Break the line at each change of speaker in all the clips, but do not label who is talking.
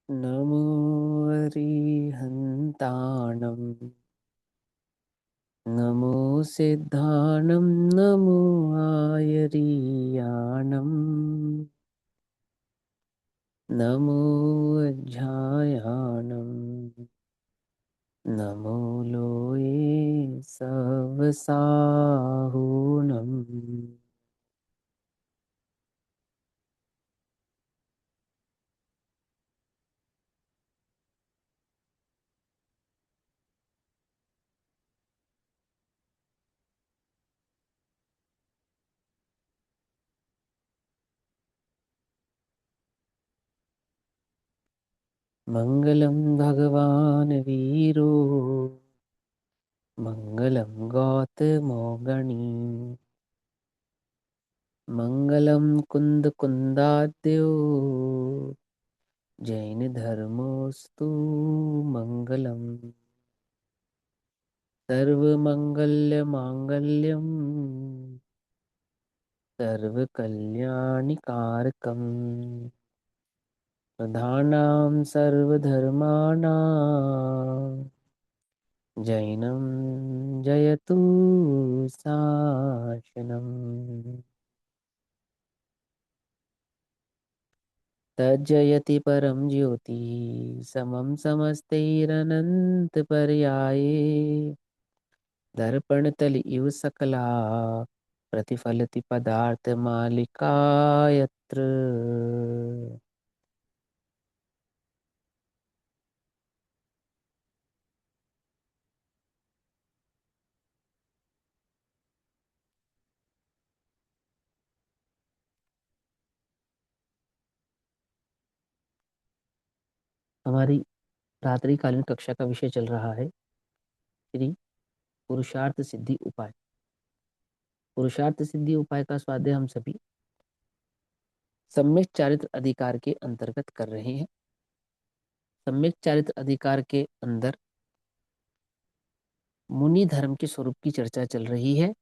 नमो अरिहन्ताणं नमो सिद्धाणं नमो आयरीयाणं नमो अध्यायाणं नमो लोये सवसाहुणम्। मङ्गलं भगवान् वीरो मङ्गलं गौतमोगणी मङ्गलं कुन्दकुन्दाद्यो जैनधर्मोऽस्तु मङ्गलम्। सर्वमङ्गल्यमाङ्गल्यं सर्वकल्याणिकारकम् प्रधानां सर्वधर्माणां जैनं जयतु शासनम्। तज्जयति परं ज्योतिः समं समस्तैरनन्तपर्याये दर्पणतल इव सकला प्रतिफलति पदार्थमालिका यत्र। हमारी रात्रिकालीन कक्षा का विषय चल रहा है श्री पुरुषार्थ सिद्धि उपाय। पुरुषार्थ सिद्धि उपाय का स्वाध्याय हम सभी सम्यक चारित्र अधिकार के अंतर्गत कर रहे हैं। सम्यक चारित्र अधिकार के अंदर मुनि धर्म के स्वरूप की चर्चा चल रही है,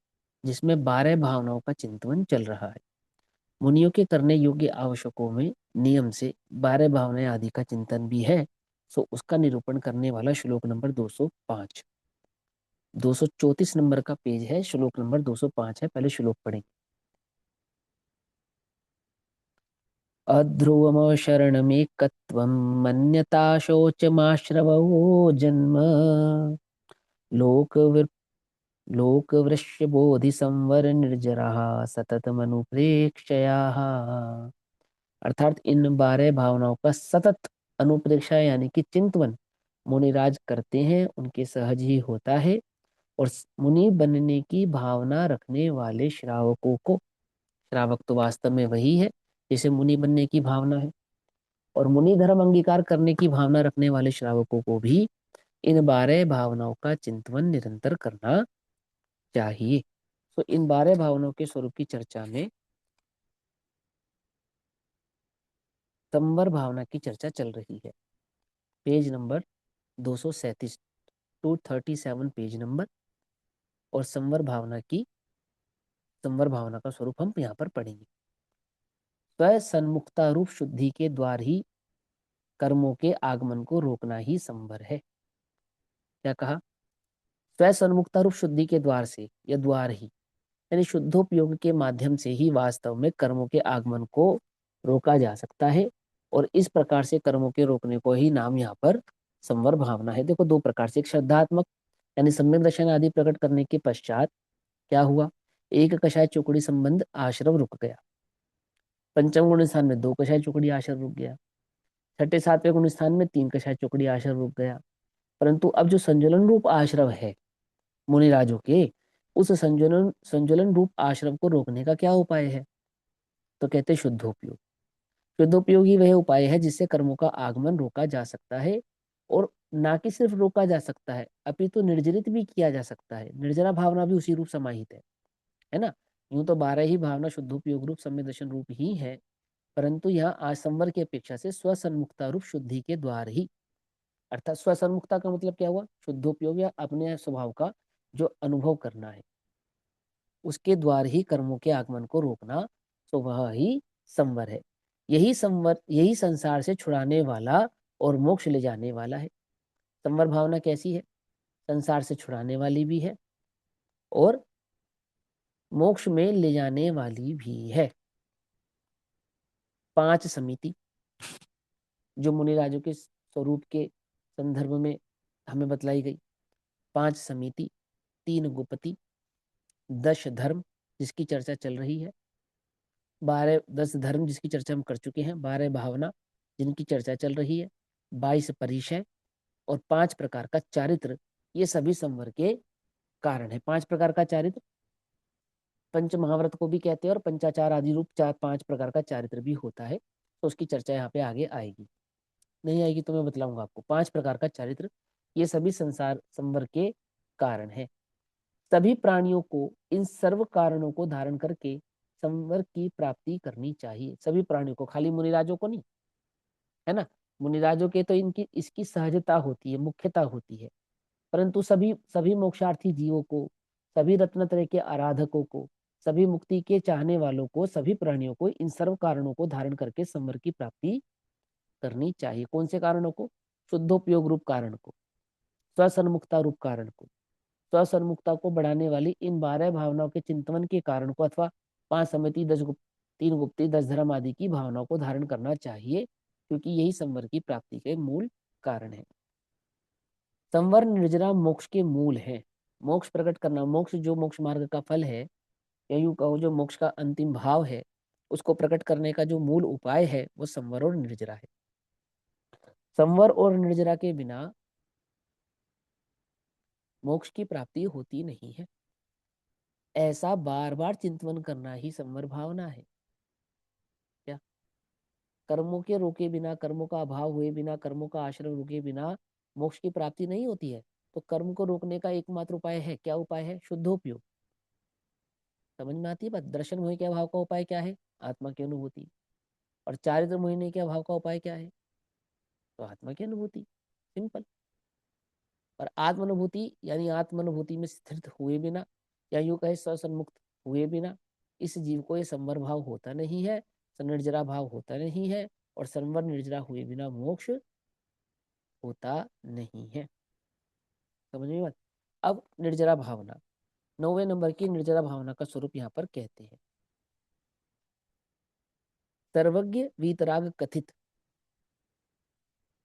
जिसमें 12 भावनाओं का चिंतन चल रहा है। मुनियों के करने योग्य आवश्यकों में नियम से 12 भावनाएं आदि का चिंतन भी है। सो उसका निरूपण करने वाला श्लोक नंबर 205, 234 नंबर का पेज है, श्लोक नंबर 205 है। पहले श्लोक पढ़ें। अध्रुवमशरणमेकत्वं मन्यता शोचमाश्रवो जन्म लोकवृ लोकवृष्यबोधि संवर निर्जराः सततमनुप्रेक्षयाः। अर्थात इन 12 भावनाओं का सतत अनुप्रेक्षा यानी कि चिंतन मुनिराज करते हैं, उनके सहज ही होता है। और मुनि बनने की भावना रखने वाले श्रावकों को, श्रावक तो वास्तव में वही है जिसे मुनि बनने की भावना है, और मुनि धर्म अंगीकार करने की भावना रखने वाले श्रावकों को भी इन 12 भावनाओं का चिंतन निरंतर करना चाहिए। तो इन 12 भावनाओं के स्वरूप की चर्चा में संवर भावना की चर्चा चल रही है। Page number 237, 237 page number. और संवर भावना का स्वरूप हम यहाँ पर पढ़ेंगे। स्व सन्मुखता रूप शुद्धि के द्वार ही कर्मों के आगमन को रोकना ही संवर है। क्या कहा? स्व सन्मुखता रूप शुद्धि के द्वार से, या द्वार ही यानी शुद्धोपयोग के माध्यम से ही वास्तव में कर्मों के आगमन को रोका जा सकता है। और इस प्रकार से कर्मों के रोकने को ही नाम यहाँ पर संवर भावना है। देखो, दो प्रकार से, एक श्रद्धात्मक यानी सम्यक दर्शन आदि प्रकट करने के पश्चात क्या हुआ, एक कषाय चौकड़ी संबंध आश्रम रुक गया। पंचम गुण स्थान में 2 कषाय चौकड़ी आश्रम रुक गया। छठे सातवें गुण स्थान में 3 कषाय चौकड़ी आश्रम रुक गया। परंतु अब जो संज्वलन रूप आश्रम है मुनिराजों के, उस संज्वलन रूप आश्रम को रोकने का क्या उपाय है? तो कहते शुद्धोपयोग। शुद्धोपयोग ही वह उपाय है जिससे कर्मों का आगमन रोका जा सकता है। और ना कि सिर्फ रोका जा सकता है, अपितु निर्जरित भी किया जा सकता है। निर्जरा भावना भी उसी रूप समाहित है ना। यूं तो 12 ही भावना शुद्धोपयोग रूप सम्यक दर्शन रूप ही है, परंतु यहाँ आज संवर की अपेक्षा से स्वसन्मुखता रूप शुद्धि के द्वार ही, अर्थात स्वसन्मुखता का मतलब क्या हुआ? शुद्धोपयोग या अपने स्वभाव का जो अनुभव करना है, उसके द्वार ही कर्मों के आगमन को रोकना, तो वह ही संवर है। यही संवर, यही संसार से छुड़ाने वाला और मोक्ष ले जाने वाला है। संवर भावना कैसी है? संसार से छुड़ाने वाली भी है और मोक्ष में ले जाने वाली भी है। 5 समिति जो मुनिराजों के स्वरूप के संदर्भ में हमें बतलाई गई। 5 समिति, 3 गुपति, 10 धर्म जिसकी चर्चा चल रही है, 10 धर्म जिसकी चर्चा हम कर चुके हैं, 12 भावना जिनकी चर्चा चल रही है, 22 परिचय और 5 प्रकार का चारित्र, ये सभी संवर के कारण है। 5 प्रकार का चारित्र पंच महाव्रत को भी कहते हैं और पंचाचार आदि रूप 5 प्रकार का चारित्र भी होता है। तो उसकी चर्चा यहाँ पे आगे आएगी, नहीं आएगी तो मैं बतलाऊंगा आपको। 5 प्रकार का चारित्र, ये सभी संसार संवर के कारण है। सभी प्राणियों को इन सर्व कारणों को धारण करके संवर की प्राप्ति करनी चाहिए। सभी प्राणियों को, खाली मुनिराजों को नहीं, है ना। मुनिराजों के तो इनकी इसकी सहजता होती है, मुख्यता होती है, परंतु सभी सभी मोक्षार्थी जीवों को, सभी रत्नत्रय के आराधकों को, सभी मुक्ति के चाहने वालों को, सभी प्राणियों को इन सर्व कारणों को धारण करके संवर की प्राप्ति करनी चाहिए। कौन से कारणों को? शुद्धोपयोग रूप कारण को, स्वसन्मुक्ता रूप कारण को, स्वसन्मुक्ता को बढ़ाने वाली इन 12 भावनाओं के चिंतन के कारण को, अथवा 5 समिति, 10 गुप्त, 3 गुप्ती, 10 धर्म आदि की भावनाओं को धारण करना चाहिए, क्योंकि यही संवर की प्राप्ति के मूल कारण है। संवर निर्जरा मोक्ष के मूल है। मोक्ष प्रकट करना, मोक्ष जो मोक्ष मार्ग का फल है, या यूं कहो जो मोक्ष का अंतिम भाव है, उसको प्रकट करने का जो मूल उपाय है वो संवर और निर्जरा है। संवर और निर्जरा के बिना मोक्ष की प्राप्ति होती नहीं है। ऐसा बार बार चिंतन करना ही संवर भावना है। क्या? कर्मों के रोके बिना, कर्मों का अभाव हुए बिना, कर्मों का आश्रय रुके बिना मोक्ष की प्राप्ति नहीं होती है। तो कर्म को रोकने का एकमात्र उपाय है, क्या उपाय है? शुद्धोपयोग। समझ में आती है बात? दर्शन मोह के अभाव का उपाय क्या है? आत्मा की अनुभूति। और चारित्र मोहिनी के अभाव का उपाय क्या है? तो आत्मा की अनुभूति, सिंपल। और आत्मानुभूति यानी आत्मानुभूति में स्थित हुए बिना, या यूं कहे स्वसन्मुक्त हुए बिना, इस जीव को ये संवर भाव होता नहीं है, निर्जरा भाव होता नहीं है, और संवर निर्जरा हुए बिना मोक्ष होता नहीं है। समझ में बात? अब निर्जरा भावना, 9वें नंबर की निर्जरा भावना का स्वरूप यहाँ पर कहते हैं। सर्वज्ञ वीतराग कथित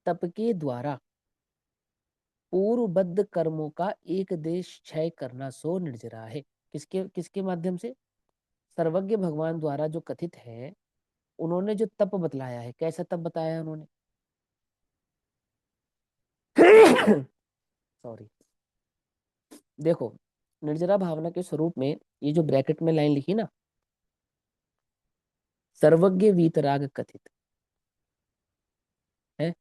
तप के द्वारा पूर्वबद्ध कर्मों का एक देश क्षय करना सो निर्जरा है। किसके किसके माध्यम से? सर्वज्ञ भगवान द्वारा जो कथित है, उन्होंने जो तप बतलाया है, कैसा तप बताया है उन्होंने? सॉरी। देखो, निर्जरा भावना के स्वरूप में ये जो ब्रैकेट में लाइन लिखी ना, सर्वज्ञ वीतराग कथित है।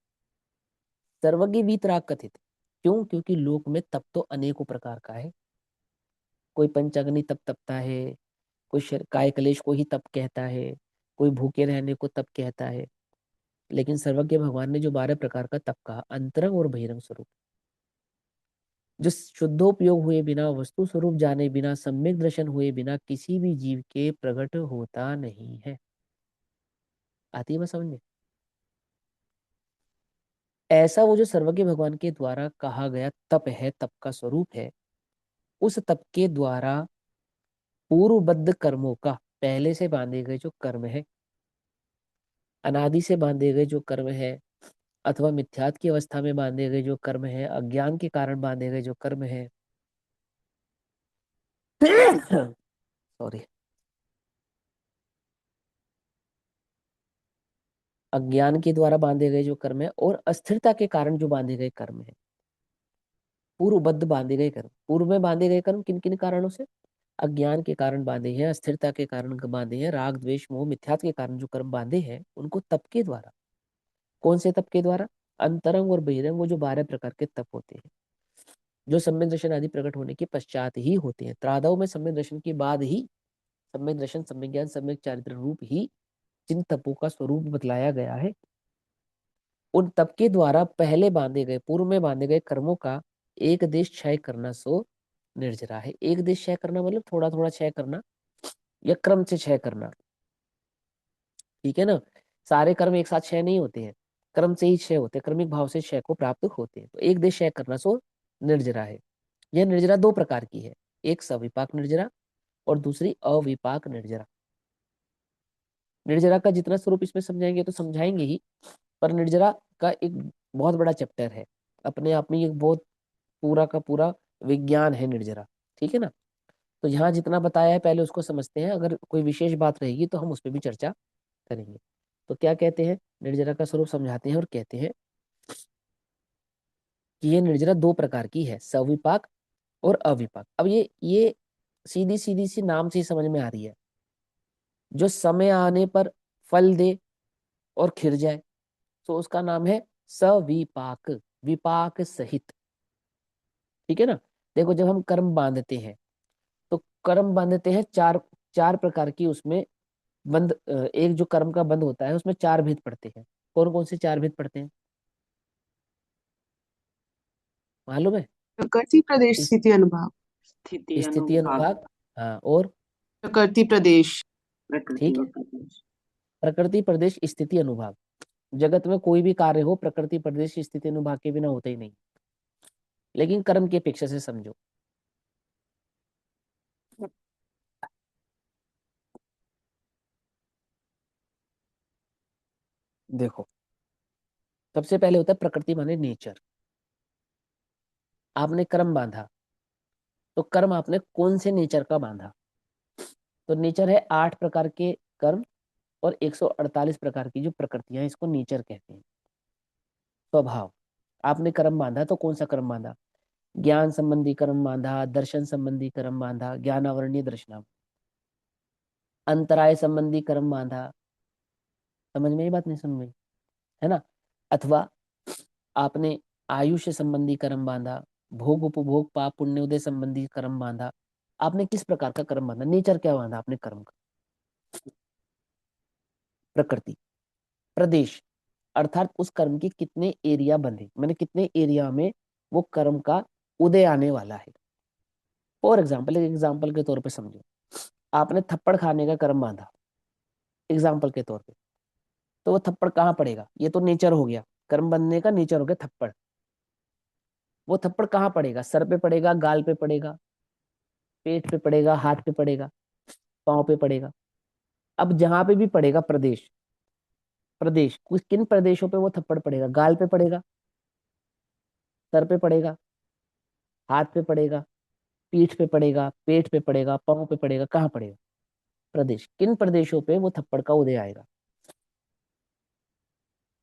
सर्वज्ञ वीतराग कथित क्यों? क्योंकि लोक में तप तो अनेकों प्रकार का है। कोई पंचाग्नि तप तपता है, कोई काय कलेश को ही तप कहता है, कोई भूखे रहने को तप कहता है। लेकिन सर्वज्ञ भगवान ने जो 12 प्रकार का तप कहा, अंतरंग और बहिरंग स्वरूप, जो शुद्धोपयोग हुए बिना, वस्तु स्वरूप जाने बिना, सम्यक दर्शन हुए बिना किसी भी जीव के प्रकट होता नहीं है। आती है बात समझ में? ऐसा वो जो सर्वज्ञ भगवान के द्वारा कहा गया तप है, तप का स्वरूप है, उस तप के द्वारा पूर्वबद्ध कर्मों का, पहले से बांधे गए जो कर्म है, अनादि से बांधे गए जो कर्म है, अथवा मिथ्यात की अवस्था में बांधे गए जो कर्म है, अज्ञान के कारण बांधे गए जो कर्म है, सॉरी, अज्ञान के द्वारा बांधे गए जो कर्म है और अस्थिरता के कारण जो बांधे गए कर्म है, पूर्वबद्ध बांधे गए कर्म। पूर्व में बांधे गए कर्म किन किन कारणों से? अज्ञान के कारण बांधे हैं, अस्थिरता के कारण बांधे हैं, राग द्वेष मोह मिथ्यात के कारण जो कर्म बांधे हैं, उनको तप के द्वारा। कौन से तप के द्वारा? अंतरंग और बहिरंग, वो जो 12 प्रकार के तप होते हैं, जो सम्यक दर्शन आदि प्रकट होने के पश्चात ही होते हैं। त्रादव में सम्यक दर्शन के बाद ही सम्यक दर्शन, सम्यक ज्ञान, सम्यक चारित्र रूप ही जिन तपों का स्वरूप बतलाया गया है, उन तप के द्वारा पहले बांधे गए, पूर्व में बांधे गए कर्मों का एक देश क्षय करना सो निर्जरा है। एक देश क्षय करना मतलब थोड़ा थोड़ा क्षय करना, या क्रम से क्षय करना। ठीक है ना? सारे कर्म एक साथ क्षय नहीं होते हैं, कर्म से ही क्षय होते, क्रमिक भाव से क्षय को प्राप्त होते हैं। तो एक देश क्षय करना सो निर्जरा है। यह निर्जरा दो प्रकार की है, एक सविपाक निर्जरा और दूसरी अविपाक निर्जरा। निर्जरा का जितना स्वरूप इसमें समझाएंगे तो समझाएंगे ही, पर निर्जरा का एक बहुत बड़ा चैप्टर है, अपने आप में एक बहुत पूरा का पूरा विज्ञान है निर्जरा। ठीक है ना। तो यहाँ जितना बताया है पहले उसको समझते हैं, अगर कोई विशेष बात रहेगी तो हम उस पर भी चर्चा करेंगे। तो क्या कहते हैं, निर्जरा का स्वरूप समझाते हैं और कहते हैं कि ये निर्जरा दो प्रकार की है, सविपाक और अविपाक। अब ये सीधी सीधी सी नाम से ही समझ में आ रही है, जो समय आने पर फल दे और खिर जाए तो उसका नाम है सविपाक, विपाक सहित। ठीक है ना। देखो जब हम कर्म बांधते हैं तो कर्म बांधते हैं चार चार प्रकार की उसमें बंद, एक जो कर्म का बंद होता है उसमें चार भेद पड़ते हैं। कौन कौन से चार भेद पड़ते हैं मालूम है?
प्रकृति प्रदेश
इस
स्थिति अनुभाग।
स्थिति अनुभाग, हाँ, और
प्रकृति प्रदेश।
ठीक है, प्रकृति प्रदेश स्थिति अनुभाग। जगत में कोई भी कार्य हो प्रकृति प्रदेश स्थिति अनुभाग के बिना होता ही नहीं, लेकिन कर्म की अपेक्षा से समझो। देखो सबसे पहले होता है प्रकृति माने नेचर। आपने कर्म बांधा तो कर्म आपने कौन से नेचर का बांधा? तो नेचर है 8 प्रकार के कर्म और 148 प्रकार की जो प्रकृतियां, इसको नेचर कहते हैं, स्वभाव। आपने कर्म बांधा तो कौन सा कर्म बांधा? ज्ञान संबंधी कर्म बांधा, दर्शन संबंधी कर्म बांधा, ज्ञान अवर्णीय दर्शना, अंतराय संबंधी कर्म बांधा। समझ में ये बात नहीं समझ में, है ना। अथवा आपने आयुष्य संबंधी कर्म बांधा, भोग उपभोग पाप पुण्य उदय संबंधी कर्म बांधा। आपने किस प्रकार का कर्म बांधा, नेचर क्या बांधा आपने कर्म का? प्रकृति। प्रदेश अर्थात उस कर्म के कितने एरिया बंधे, मैंने कितने एरिया में वो कर्म का उदय आने वाला है। फॉर एग्जाम्पल, एक एग्जाम्पल के तौर पे समझो, आपने थप्पड़ खाने का कर्म बांधा एग्जाम्पल के तौर पे, तो वो थप्पड़ कहाँ पड़ेगा? ये तो नेचर हो गया, कर्म बनने का नेचर हो गया थप्पड़। वो थप्पड़ कहाँ पड़ेगा? सर पे पड़ेगा, गाल पे पड़ेगा, पेट पे पड़ेगा, हाथ पे पड़ेगा, पाँव पे पड़ेगा। अब जहां पे भी पड़ेगा प्रदेश, प्रदेश कुछ किन प्रदेशों पे वो थप्पड़ पड़ेगा? गाल पे पड़ेगा, सर पे पड़ेगा, हाथ पे पड़ेगा, पीठ पे पड़ेगा, पेट पे पड़ेगा, पाँव पे पड़ेगा, कहाँ पड़ेगा? प्रदेश। किन प्रदेशों पे वो थप्पड़ का उदय आएगा?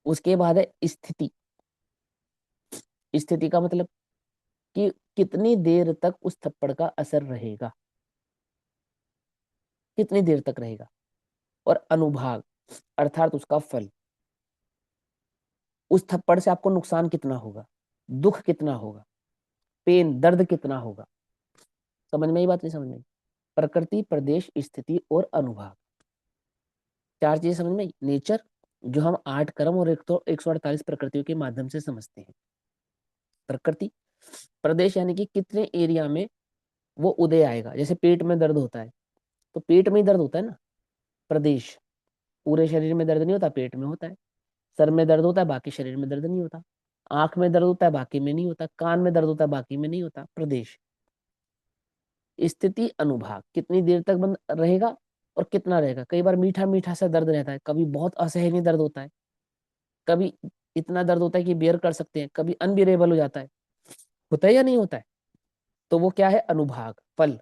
उसके बाद है स्थिति। स्थिति का मतलब कि कितनी देर तक उस थप्पड़ का असर रहेगा, कितनी देर तक रहेगा। और अनुभाग अर्थात उसका फल, उस थप्पड़ से आपको नुकसान कितना होगा, दुख कितना होगा, पेन दर्द कितना होगा। समझ में, ये बात नहीं समझ में? प्रकृति प्रदेश स्थिति और अनुभाग, चार चीजें समझ में आई। नेचर जो हम 8 कर्म और 148 प्रकृतियों के माध्यम से समझते हैं। प्रकृति प्रदेश यानी कि कितने एरिया में वो उदय आएगा। जैसे पेट में दर्द होता है तो पेट में ही दर्द होता है ना। प्रदेश पूरे शरीर में दर्द नहीं होता, पेट में होता है। सर में दर्द होता है, बाकी शरीर में दर्द नहीं होता। आंख में दर्द होता है, बाकी में नहीं होता। कान में दर्द होता है, बाकी में नहीं होता। प्रदेश। स्थिति अनुभाग कितनी देर तक बंद रहेगा और कितना रहेगा। कई बार मीठा मीठा सा दर्द रहता है, कभी बहुत असहनीय दर्द होता है, कभी इतना दर्द होता है कि बेयर कर सकते हैं, कभी अनबियरेबल हो जाता है। होता है या नहीं होता है? तो वो क्या है? अनुभाग, फल।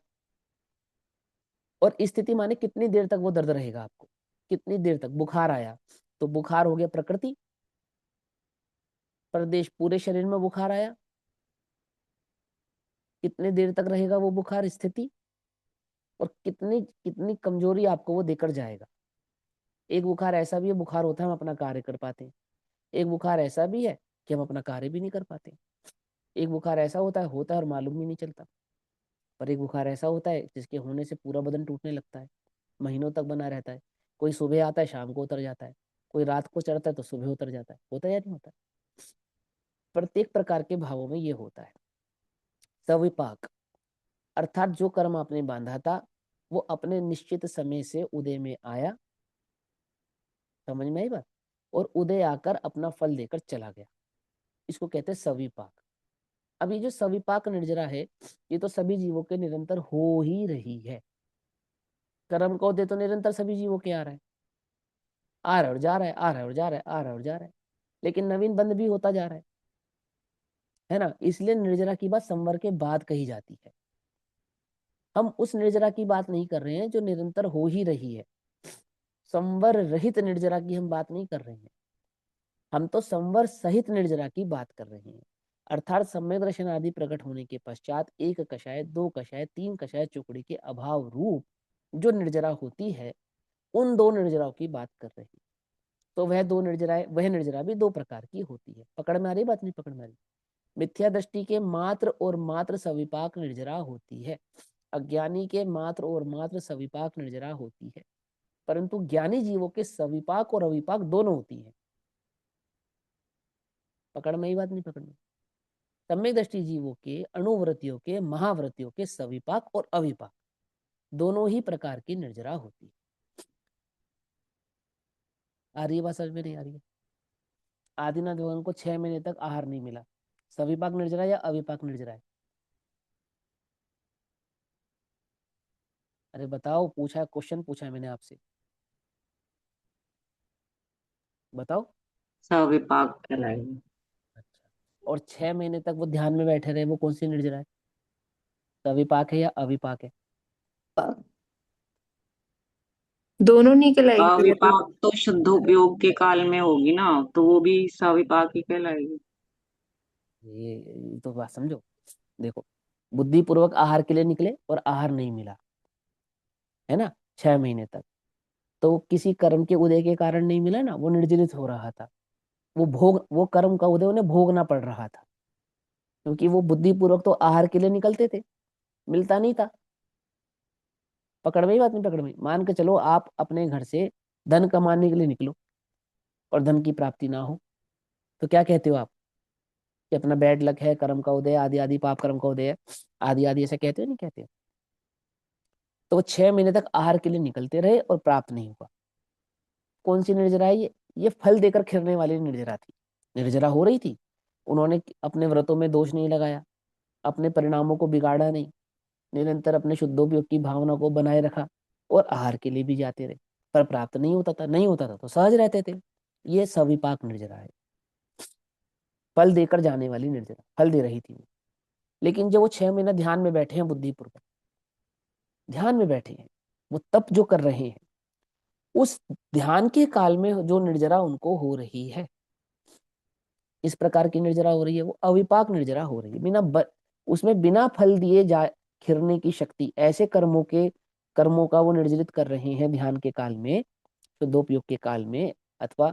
और स्थिति माने कितनी देर तक वो दर्द रहेगा आपको, कितनी देर तक। बुखार आया तो बुखार हो गया प्रकृति। प्रदेश पूरे शरीर में बुखार आया, कितने देर तक रहेगा वो बुखार, स्थिति। और कितनी कितनी कमजोरी आपको वो देकर जाएगा। एक बुखार ऐसा भी है, बुखार होता है हम अपना कार्य कर पाते हैं। एक बुखार ऐसा भी है कि हम अपना कार्य भी नहीं कर पाते। एक बुखार ऐसा होता है और मालूम भी नहीं चलता। पर एक बुखार ऐसा होता है जिसके होने से पूरा बदन टूटने लगता है, महीनों तक बना रहता है। कोई सुबह आता है शाम को उतर जाता है, कोई रात को चढ़ता है तो सुबह उतर जाता है। होता है या नहीं होता है? प्रत्येक प्रकार के भावों में ये होता है। सविपाक अर्थात जो कर्म आपने बांधा था वो अपने निश्चित समय से उदय में आया। समझ में आई बात? और उदय आकर अपना फल देकर चला गया, इसको कहते हैं सविपाक। अब ये जो सविपाक निर्जरा है, ये तो सभी जीवों के निरंतर हो ही रही है। कर्म का उदय तो निरंतर सभी जीवों के आ रहा है, आ रहा है और जा रहा है, आ रहा है और जा रहा है, आ रहा है और जा रहा है, लेकिन नवीन बंध भी होता जा रहा है ना। इसलिए निर्जरा की बात संवर के बाद कही जाती है। हम उस निर्जरा की बात नहीं कर रहे हैं जो निरंतर हो ही रही है। संवर रहित निर्जरा की हम बात नहीं कर रहे हैं, हम तो संवर सहित निर्जरा की बात कर रहे हैं। अर्थात सम्यक दर्शन आदि प्रकट होने के पश्चात एक कषाय, दो कषाय, तीन कषाय चुकड़ी के अभाव रूप जो निर्जरा होती है, उन दो निर्जराओं की बात कर रहे हैं। तो वह निर्जरा भी दो प्रकार की होती है। पकड़ में आ रही बात, नहीं पकड़ में आ रही? मिथ्या दृष्टि के मात्र और मात्र सविपाक निर्जरा होती है, अज्ञानी के मात्र और मात्र सविपाक निर्जरा होती है, परंतु ज्ञानी जीवों के सविपाक और अविपाक दोनों होती है। पकड़ में ही बात, नहीं पकड़ में? सम्यक दृष्टि जीवों के अणुवृत्तियों के महावृत्तियों के सविपाक और अविपाक दोनों ही प्रकार की निर्जरा होती है। आ रही है बात समझ में, नहीं आ रही है? आदिनाथ भगवान को 6 महीने तक आहार नहीं मिला, सविपाक निर्जरा या अविपाक निर्जरा है? अरे बताओ, पूछा है, क्वेश्चन पूछा है मैंने आपसे, बताओ।
सविपाक कहलाएगी।
अच्छा, और 6 महीने तक वो ध्यान में बैठे रहे, वो कौन सी निर्जरा है? सविपाक है या अविपाक है?
दोनों नहीं कहलाएगी वो तो।
अविपाक तो शुद्ध उपयोग के काल में होगी ना, तो वो भी सविपाक ही कहलाएगी।
ये तो बात समझो। देखो, बुद्धिपूर्वक आहार के लिए निकले और आहार नहीं मिला, है ना, 6 महीने तक, तो किसी कर्म के उदय के कारण नहीं मिला ना, वो निर्जलित हो रहा था। वो कर्म का उदय उन्हें भोगना पड़ रहा था, क्योंकि वो बुद्धिपूर्वक तो आहार के लिए निकलते थे, मिलता नहीं था। पकड़ में ही बात, नहीं पकड़ में? मान के चलो आप अपने घर से धन कमाने के लिए निकलो और धन की प्राप्ति ना हो, तो क्या कहते हो आप? कि अपना बैड लक है, कर्म का उदय, आदि आदि पाप कर्म का उदय है, आदि आदि, ऐसे कहते हो नहीं कहते हो? तो वो 6 महीने तक आहार के लिए निकलते रहे और प्राप्त नहीं हुआ। कौन सी निर्जरा है ये फल देकर खिरने वाली निर्जरा थी। निर्जरा हो रही थी, उन्होंने अपने व्रतों में दोष नहीं लगाया, अपने परिणामों को बिगाड़ा नहीं, निरंतर अपने शुद्धोपयोग की भावना को बनाए रखा और आहार के लिए भी जाते रहे, पर प्राप्त नहीं होता था, नहीं होता था तो सहज रहते थे। ये सविपाक निर्जरा है, फल देकर जाने वाली निर्जरा, फल दे रही थी। लेकिन जब वो 6 महीना ध्यान में बैठे हैं, बुद्धिपूर्वक ध्यान में बैठे हैं, वो तप जो कर रहे हैं, उस ध्यान के काल में जो निर्जरा उनको हो रही है, इस प्रकार की निर्जरा हो रही है, वो अविपाक निर्जरा हो रही है। उसमें बिना फल दिए जा खिरने की शक्ति, ऐसे कर्मों का वो निर्जरित कर रहे हैं ध्यान के काल में, शुद्धोपयोग के काल में, अथवा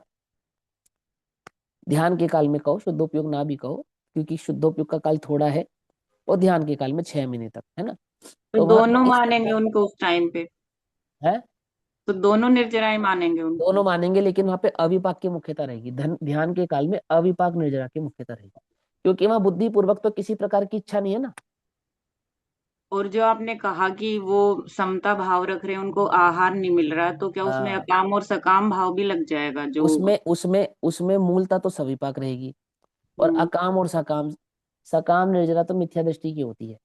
ध्यान के काल में कहो, शुद्धोपयोग ना भी कहो, क्योंकि शुद्धोपयोग का काल थोड़ा है और ध्यान के काल में 6 महीने तक, है ना।
तो
तो वहां
दोनों
इस
मानेंगे उनको उस टाइम पे?
है,
तो दोनों निर्जराएं मानेंगे उनको?
दोनों मानेंगे, लेकिन वहां पे अविपाक की मुख्यता रहेगी। ध्यान के काल में अविपाक निर्जरा की मुख्यता रहेगी, क्योंकि वहां बुद्धिपूर्वक तो किसी प्रकार की इच्छा नहीं है ना।
और जो आपने कहा कि वो समता भाव रख रहे हैं, उनको आहार नहीं मिल रहा, तो क्या उसमें
हाँ,
अकाम और सकाम भाव भी लग जाएगा जो होगा?
उसमें मूलता तो सविपाक रहेगी, और
हम्म।
अकाम और सकाम, सकाम निर्जरा तो मिथ्या दृष्टि की होती है,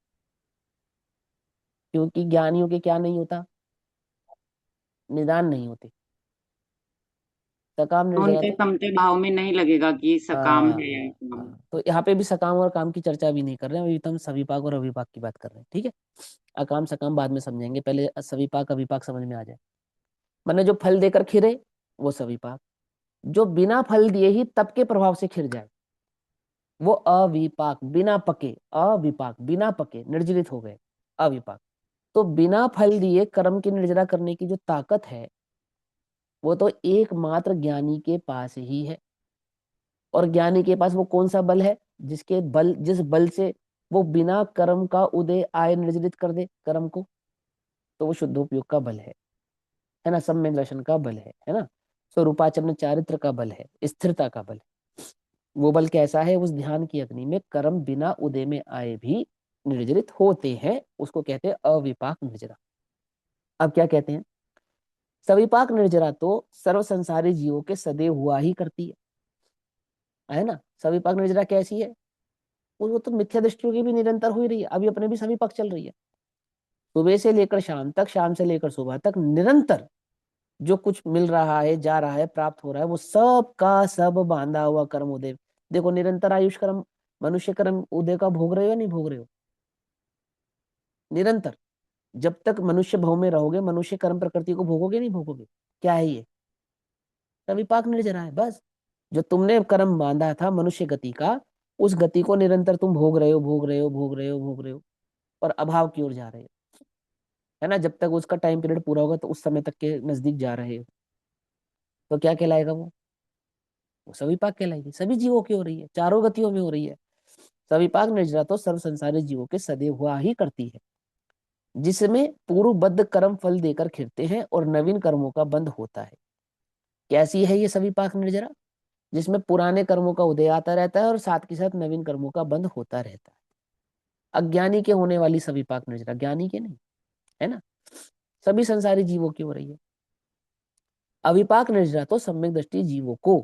क्योंकि ज्ञानियों के क्या नहीं होता, निदान नहीं होते। सकाम
तो
निर्जरा
उनके
तो
समते भाव में नहीं लगेगा कि सकाम है या
हाँ,
अकाम।
हाँ, तो यहाँ पे भी सकाम और काम की चर्चा भी नहीं कर रहे हैं, अभी तो हम सविपाक और अविपाक की बात कर रहे हैं, ठीक है। अकाम सकाम बाद में समझेंगे, पहले सविपाक अविपाक समझ में आ जाए। मैंने जो फल देकर खिरे, वो सविपाक। जो बिना फल दिए ही तप के प्रभाव से खिर जाए, वो अविपाक। बिना पके, अविपाक, बिना पके निर्जलित हो गए, अविपाक। तो बिना फल दिए कर्म की निर्जरा करने की जो ताकत है, वो तो एकमात्र ज्ञानी के पास ही है। और ज्ञानी के पास वो कौन सा बल है, जिस बल से वो बिना कर्म का उदय आय निर्जलित कर दे कर्म को, तो वो शुद्धोपयोग का बल है ना, सम्यक दर्शन का बल है ना, स्वरूपाचरण चारित्र का बल है, स्थिरता का बल है। वो बल कैसा है? उस ध्यान की अग्नि में कर्म बिना उदय में आए भी निर्जरित होते हैं, उसको कहते हैं अविपाक निर्जरा। अब क्या कहते हैं? सविपाक निर्जरा तो सर्व संसारी जीवों के सदैव हुआ ही करती है ना। सविपाक निर्जरा कैसी है? वो तो मिथ्या दृष्टियों की भी निरंतर हो ही रही है। अभी अपने भी सविपाक चल रही है, सुबह से लेकर शाम तक, शाम से लेकर सुबह तक, निरंतर जो कुछ मिल रहा है, जा रहा है, प्राप्त हो रहा है, वो सब का सब बांधा हुआ कर्म उदय। देखो, निरंतर आयुष कर्म, मनुष्य कर्म उदय का भोग रहे हो या नहीं भोग रहे हो? निरंतर, जब तक मनुष्य भाव में रहोगे, मनुष्य कर्म प्रकृति को भोगोगे नहीं भोगोगे? क्या है ये? विपाक निर्जरा है बस। जो तुमने कर्म बांधा था मनुष्य गति का, उस गति को निरंतर तुम भोग रहे हो, भोग रहे हो, भोग रहे हो, भोग रहे हो, और अभाव की ओर जा रहे हो, है ना। जब तक उसका टाइम पीरियड पूरा होगा तो उस समय तक के नजदीक जा रहे हो, तो क्या कहलाएगा वो सविपाक कहलाएगी। सभी जीवों की हो रही है, चारों गतियों में हो रही है। सविपाक निर्जरा तो सर्व संसारी जीवों के सदैव हुआ ही करती है, जिसमें पूर्वबद्ध कर्म फल देकर खिलते हैं और नवीन कर्मों का बंध होता है। कैसी है ये सविपाक निर्जरा? जिसमें पुराने कर्मों का उदय आता रहता है और साथ के साथ नवीन कर्मों का बंध होता रहता है। अज्ञानी के होने वाली सविपाक निर्जरा, ज्ञानी के नहीं, है ना। सभी संसारी जीवों की हो रही है। अविपाक निर्जरा तो सम्यक दृष्टि जीवों को,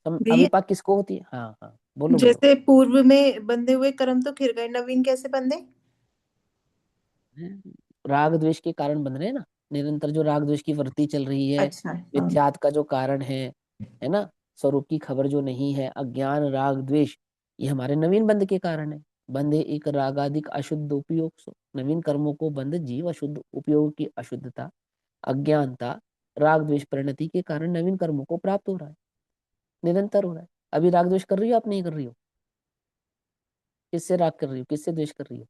भैया,
अविपाक किसको होती है? हाँ हाँ, बोलो बोलो।
जैसे पूर्व में बंधे हुए कर्म तो खिर गए, नवीन कैसे बंधे?
राग द्वेष के कारण बन रहे हैं ना, निरंतर जो राग द्वेष की वृत्ति चल रही है,
अच्छा, हाँ।
मिथ्यात का जो कारण है ना, स्वरूप की खबर जो नहीं है, अज्ञान राग द्वेष, ये हमारे नवीन बंध के कारण है। बंधे एक रागादिक अशुद्ध उपयोग सो, नवीन कर्मों को बंध जीव अशुद्ध उपयोग की अशुद्धता, अज्ञानता, राग द्वेष परिणति के कारण नवीन कर्मों को प्राप्त हो रहा है, निरंतर हो रहा है। अभी राग द्वेष कर रही हो आप? नहीं कर रही हो? किससे राग कर रही हो, किससे द्वेष कर रही हो?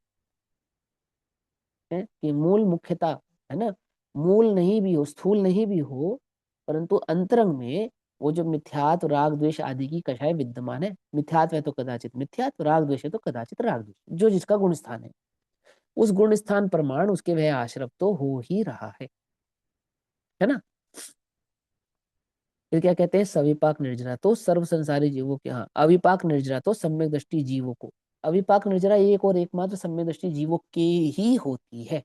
है कि मूल मुख्यता, है ना, मूल नहीं भी हो, स्थूल नहीं भी हो, परंतु अंतरंग में वो जो मिथ्यात्व राग द्वेष आदि की कषाय विद्यमान है, मिथ्यात्व है तो कदाचित मिथ्यात्व, राग द्वेष है तो कदाचित राग द्वेष, जो जिसका गुण स्थान है, उस गुण स्थान प्रमाण उसके वह आश्रव तो हो ही रहा है ना। फिर क्या कहते हैं? सविपाक निर्जरा तो सर्व संसारी जीवों के, हाँ, अविपाक निर्जरा तो सम्यक दृष्टि जीवों को। अविपाक निर्जरा एक और एकमात्र सम्यक दृष्टि जीवों के ही होती है,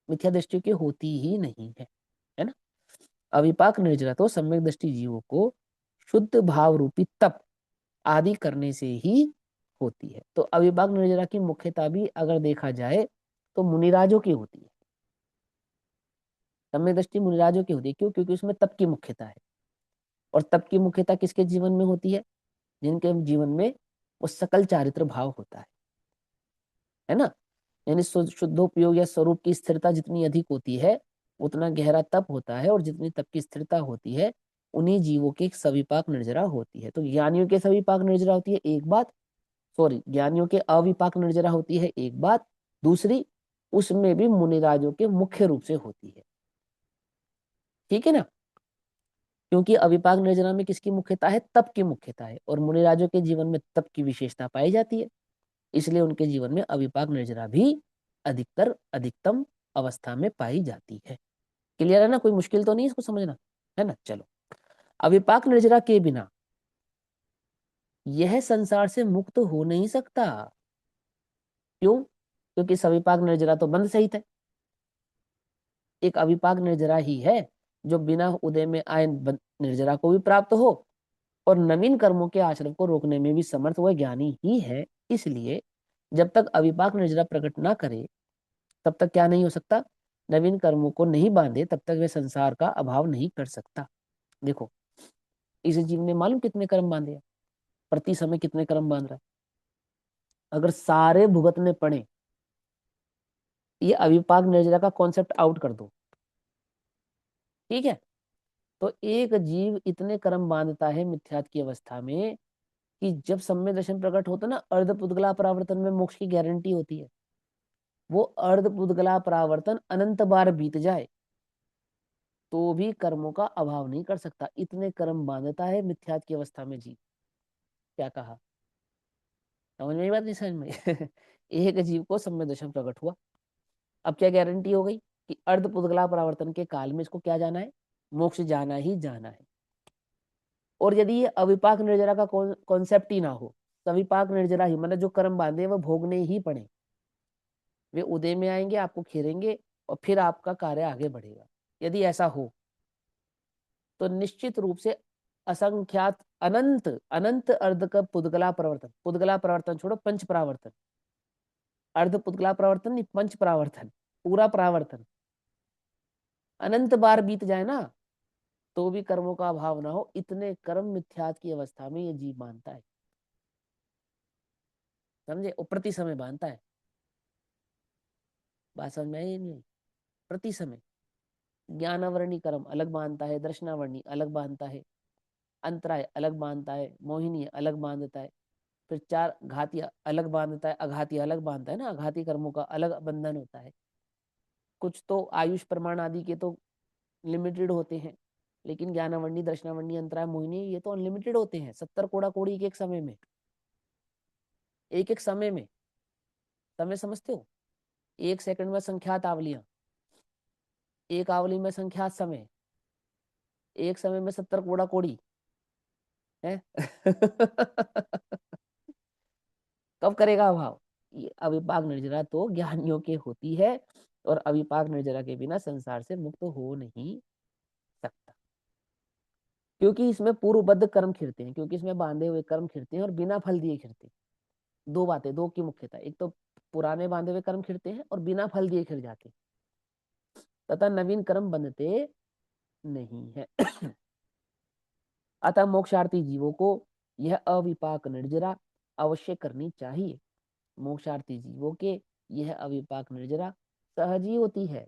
मिथ्या दृष्टि की होती ही नहीं है ना। अविपाक निर्जरा तो सम्यक दृष्टि जीवों को शुद्ध भाव रूपी तप आदि करने से ही होती है। तो अविपाक निर्जरा की मुख्यता भी अगर देखा जाए तो मुनिराजों की होती है। सम्यक दृष्टि मुनिराजों की होती है, क्यों? क्योंकि उसमें तप की मुख्यता है। और तप की मुख्यता किसके जीवन में होती है? जिनके जीवन में वो सकल चारित्र भाव होता है ना। यानी शुद्धोपयोग या स्वरूप की स्थिरता जितनी अधिक होती है, उतना गहरा तप होता है, और जितनी तप की स्थिरता होती है, उन्हीं जीवों की सविपाक निर्जरा होती है। तो ज्ञानियों के सविपाक निर्जरा होती है एक बात, सॉरी, ज्ञानियों के अविपाक निर्जरा होती है एक बात, दूसरी उसमें भी मुनिराजों के मुख्य रूप से होती है, ठीक है ना। क्योंकि अविपाक निर्जरा में किसकी मुख्यता है? तप की मुख्यता है, और मुनिराजों के जीवन में तप की विशेषता पाई जाती है, इसलिए उनके जीवन में अविपाक निर्जरा भी अधिकतर अधिकतम अवस्था में पाई जाती है। क्लियर है ना? कोई मुश्किल तो नहीं इसको समझना, है ना। चलो, अविपाक निर्जरा के बिना यह संसार से मुक्त हो नहीं सकता। क्यों? क्योंकि सविपाक निर्जरा तो बंध सहित है। एक अविपाक निर्जरा ही है जो बिना उदय में आए निर्जरा को भी प्राप्त हो, और नवीन कर्मों के आश्रम को रोकने में भी समर्थ वह ज्ञानी ही है। इसलिए जब तक अविपाक निर्जरा प्रकट ना करे, तब तक क्या नहीं हो सकता? नवीन कर्मों को नहीं बांधे तब तक वे संसार का अभाव नहीं कर सकता। देखो, इस जीव ने मालूम कितने कर्म बांधे हैं, प्रति समय कितने कर्म बांध रहा है। अगर सारे भुगतने पड़े, ये अविपाक निर्जरा का कॉन्सेप्ट आउट कर दो, ठीक है, तो एक जीव इतने कर्म बांधता है मिथ्यात की अवस्था में कि जब सम्य दर्शन प्रकट होता है ना, अर्ध पुद्गला परावर्तन में मोक्ष की गारंटी होती है। वो अर्ध पुद्गला परावर्तन अनंत बार बीत जाए तो भी कर्मों का अभाव नहीं कर सकता, इतने कर्म बांधता है मिथ्यात की अवस्था में जीव। क्या कहा? समझ में आई बात? नहीं समझ में? एक जीव को सम्य दर्शन प्रकट हुआ, अब क्या गारंटी हो गई कि अर्ध पुद्गला परावर्तन के काल में इसको क्या जाना है? मोक्ष जाना ही जाना है। और यदि ये अविपाक निर्जरा का कॉन्सेप्ट ही ना हो, सविपाक निर्जरा ही, मतलब जो कर्म बांधे वो भोगने ही पड़े, वे उदय में आएंगे, आपको खेरेंगे, और फिर आपका कार्य आगे बढ़ेगा। यदि ऐसा हो तो निश्चित रूप से असंख्यात अनंत अनंत अर्ध का पुद्गला प्रवर्तन, पुद्गला प्रवर्तन छोड़ो, पंच परावर्तन, अर्ध पुद्गला प्रवर्तन नहीं, पंच परावर्तन, पूरा परावर्तन अनंत बार बीत जाए ना तो भी कर्मों का अभाव ना हो, इतने कर्म मिथ्यात की अवस्था में ये जीव मानता है। समझे? वो प्रति समय मानता है। बात समझ में आई नहीं? प्रति समय ज्ञानावरणी कर्म अलग मानता है, दर्शनावरणी अलग मानता है, अंतराय अलग मानता है, मोहिनी अलग मानता है, फिर चार घाती अलग बांधता है, अघाती अलग बांधता है ना, अघाती कर्मों का अलग बंधन होता है। कुछ तो आयुष प्रमाण आदि के तो लिमिटेड होते हैं, लेकिन ज्ञानावरणी, दर्शनावरणी, अंतराय, मोहिनी ये तो अनलिमिटेड होते हैं। 70 कोड़ा कोड़ी एक समय में, एक एक समय में। समय समझते हो? एक सेकंड में संख्यात आवलियां, एक आवली में संख्यात समय, एक समय में 70 कोड़ा कोड़ी है। कब करेगा अभाव? ये अविपाक निर्जरा तो ज्ञानियों के होती है, और अविपाक निर्जरा के बिना संसार से मुक्त हो नहीं सकता, क्योंकि इसमें पूर्वबद्ध कर्म खिरते हैं, क्योंकि इसमें बांधे हुए कर्म खिरते हैं और बिना फल दिए खिरते हैं। दो बातें, दो की मुख्यता, एक तो पुराने बांधे हुए कर्म खिरते हैं और बिना फल दिए खिर जाते हैं, तथा नवीन कर्म बनते नहीं है। अतः मोक्षार्थी जीवों को यह अविपाक निर्जरा अवश्य करनी चाहिए। मोक्षार्थी जीवों के यह अविपाक निर्जरा सहज ही होती है,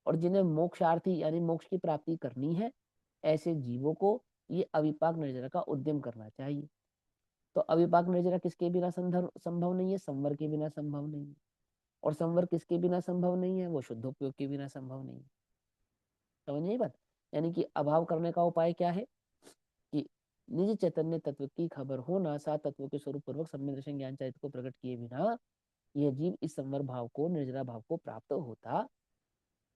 और जिन्हें मोक्षार्थी यानी मोक्ष की प्राप्ति करनी है, ऐसे जीवों को ये अविपाक निर्जरा का उद्यम करना चाहिए। तो अविपाक निर्जरा किसके बिना संभव नहीं है? संवर के बिना संभव नहीं है। और संवर किसके बिना संभव नहीं है? वो शुद्धोपयोग के बिना संभव नहीं है। समझ नहीं बात? यानी कि अभाव करने का उपाय क्या है कि निज चैतन्य तत्व की खबर होना, सात तत्वों के स्वरूप पूर्वक सम्यक दर्शन ज्ञान चरित्र को प्रकट किए बिना यह जीव इस संवर भाव को, निर्जरा भाव को प्राप्त होता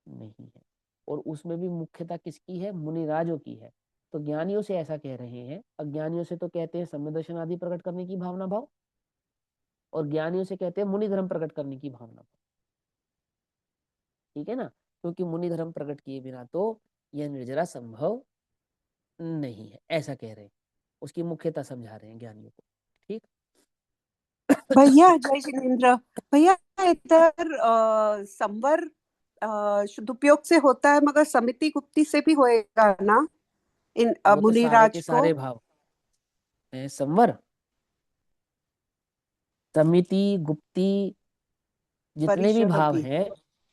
नहीं है। और उसमें भी मुख्यता किसकी है? मुनिराजों की है। तो ज्ञानियों से ऐसा कह रहे हैं, अज्ञानियों से तो कहते हैं सम्यक दर्शन आदि प्रकट करने की भावना भाव, और ज्ञानियों से कहते हैं मुनि धर्म प्रकट करने की भावना भाव। ठीक है ना? क्योंकि मुनि धर्म प्रकट किए बिना तो यह निर्जरा संभव नहीं है, ऐसा कह रहे हैं। उसकी मुख्यता समझा रहे हैं ज्ञानियों को। ठीक।
भैया जय जिनेन्द्र। भैया इधर संवर शुद्धोपयोग से होता है, मगर समिति गुप्ती से भी होएगा ना इन
वो तो सारे के
मुनिराज को?
सारे भाव हैं संवर, समिति, गुप्ती, जितने भी
परिषद
भाव
भी।
हैं,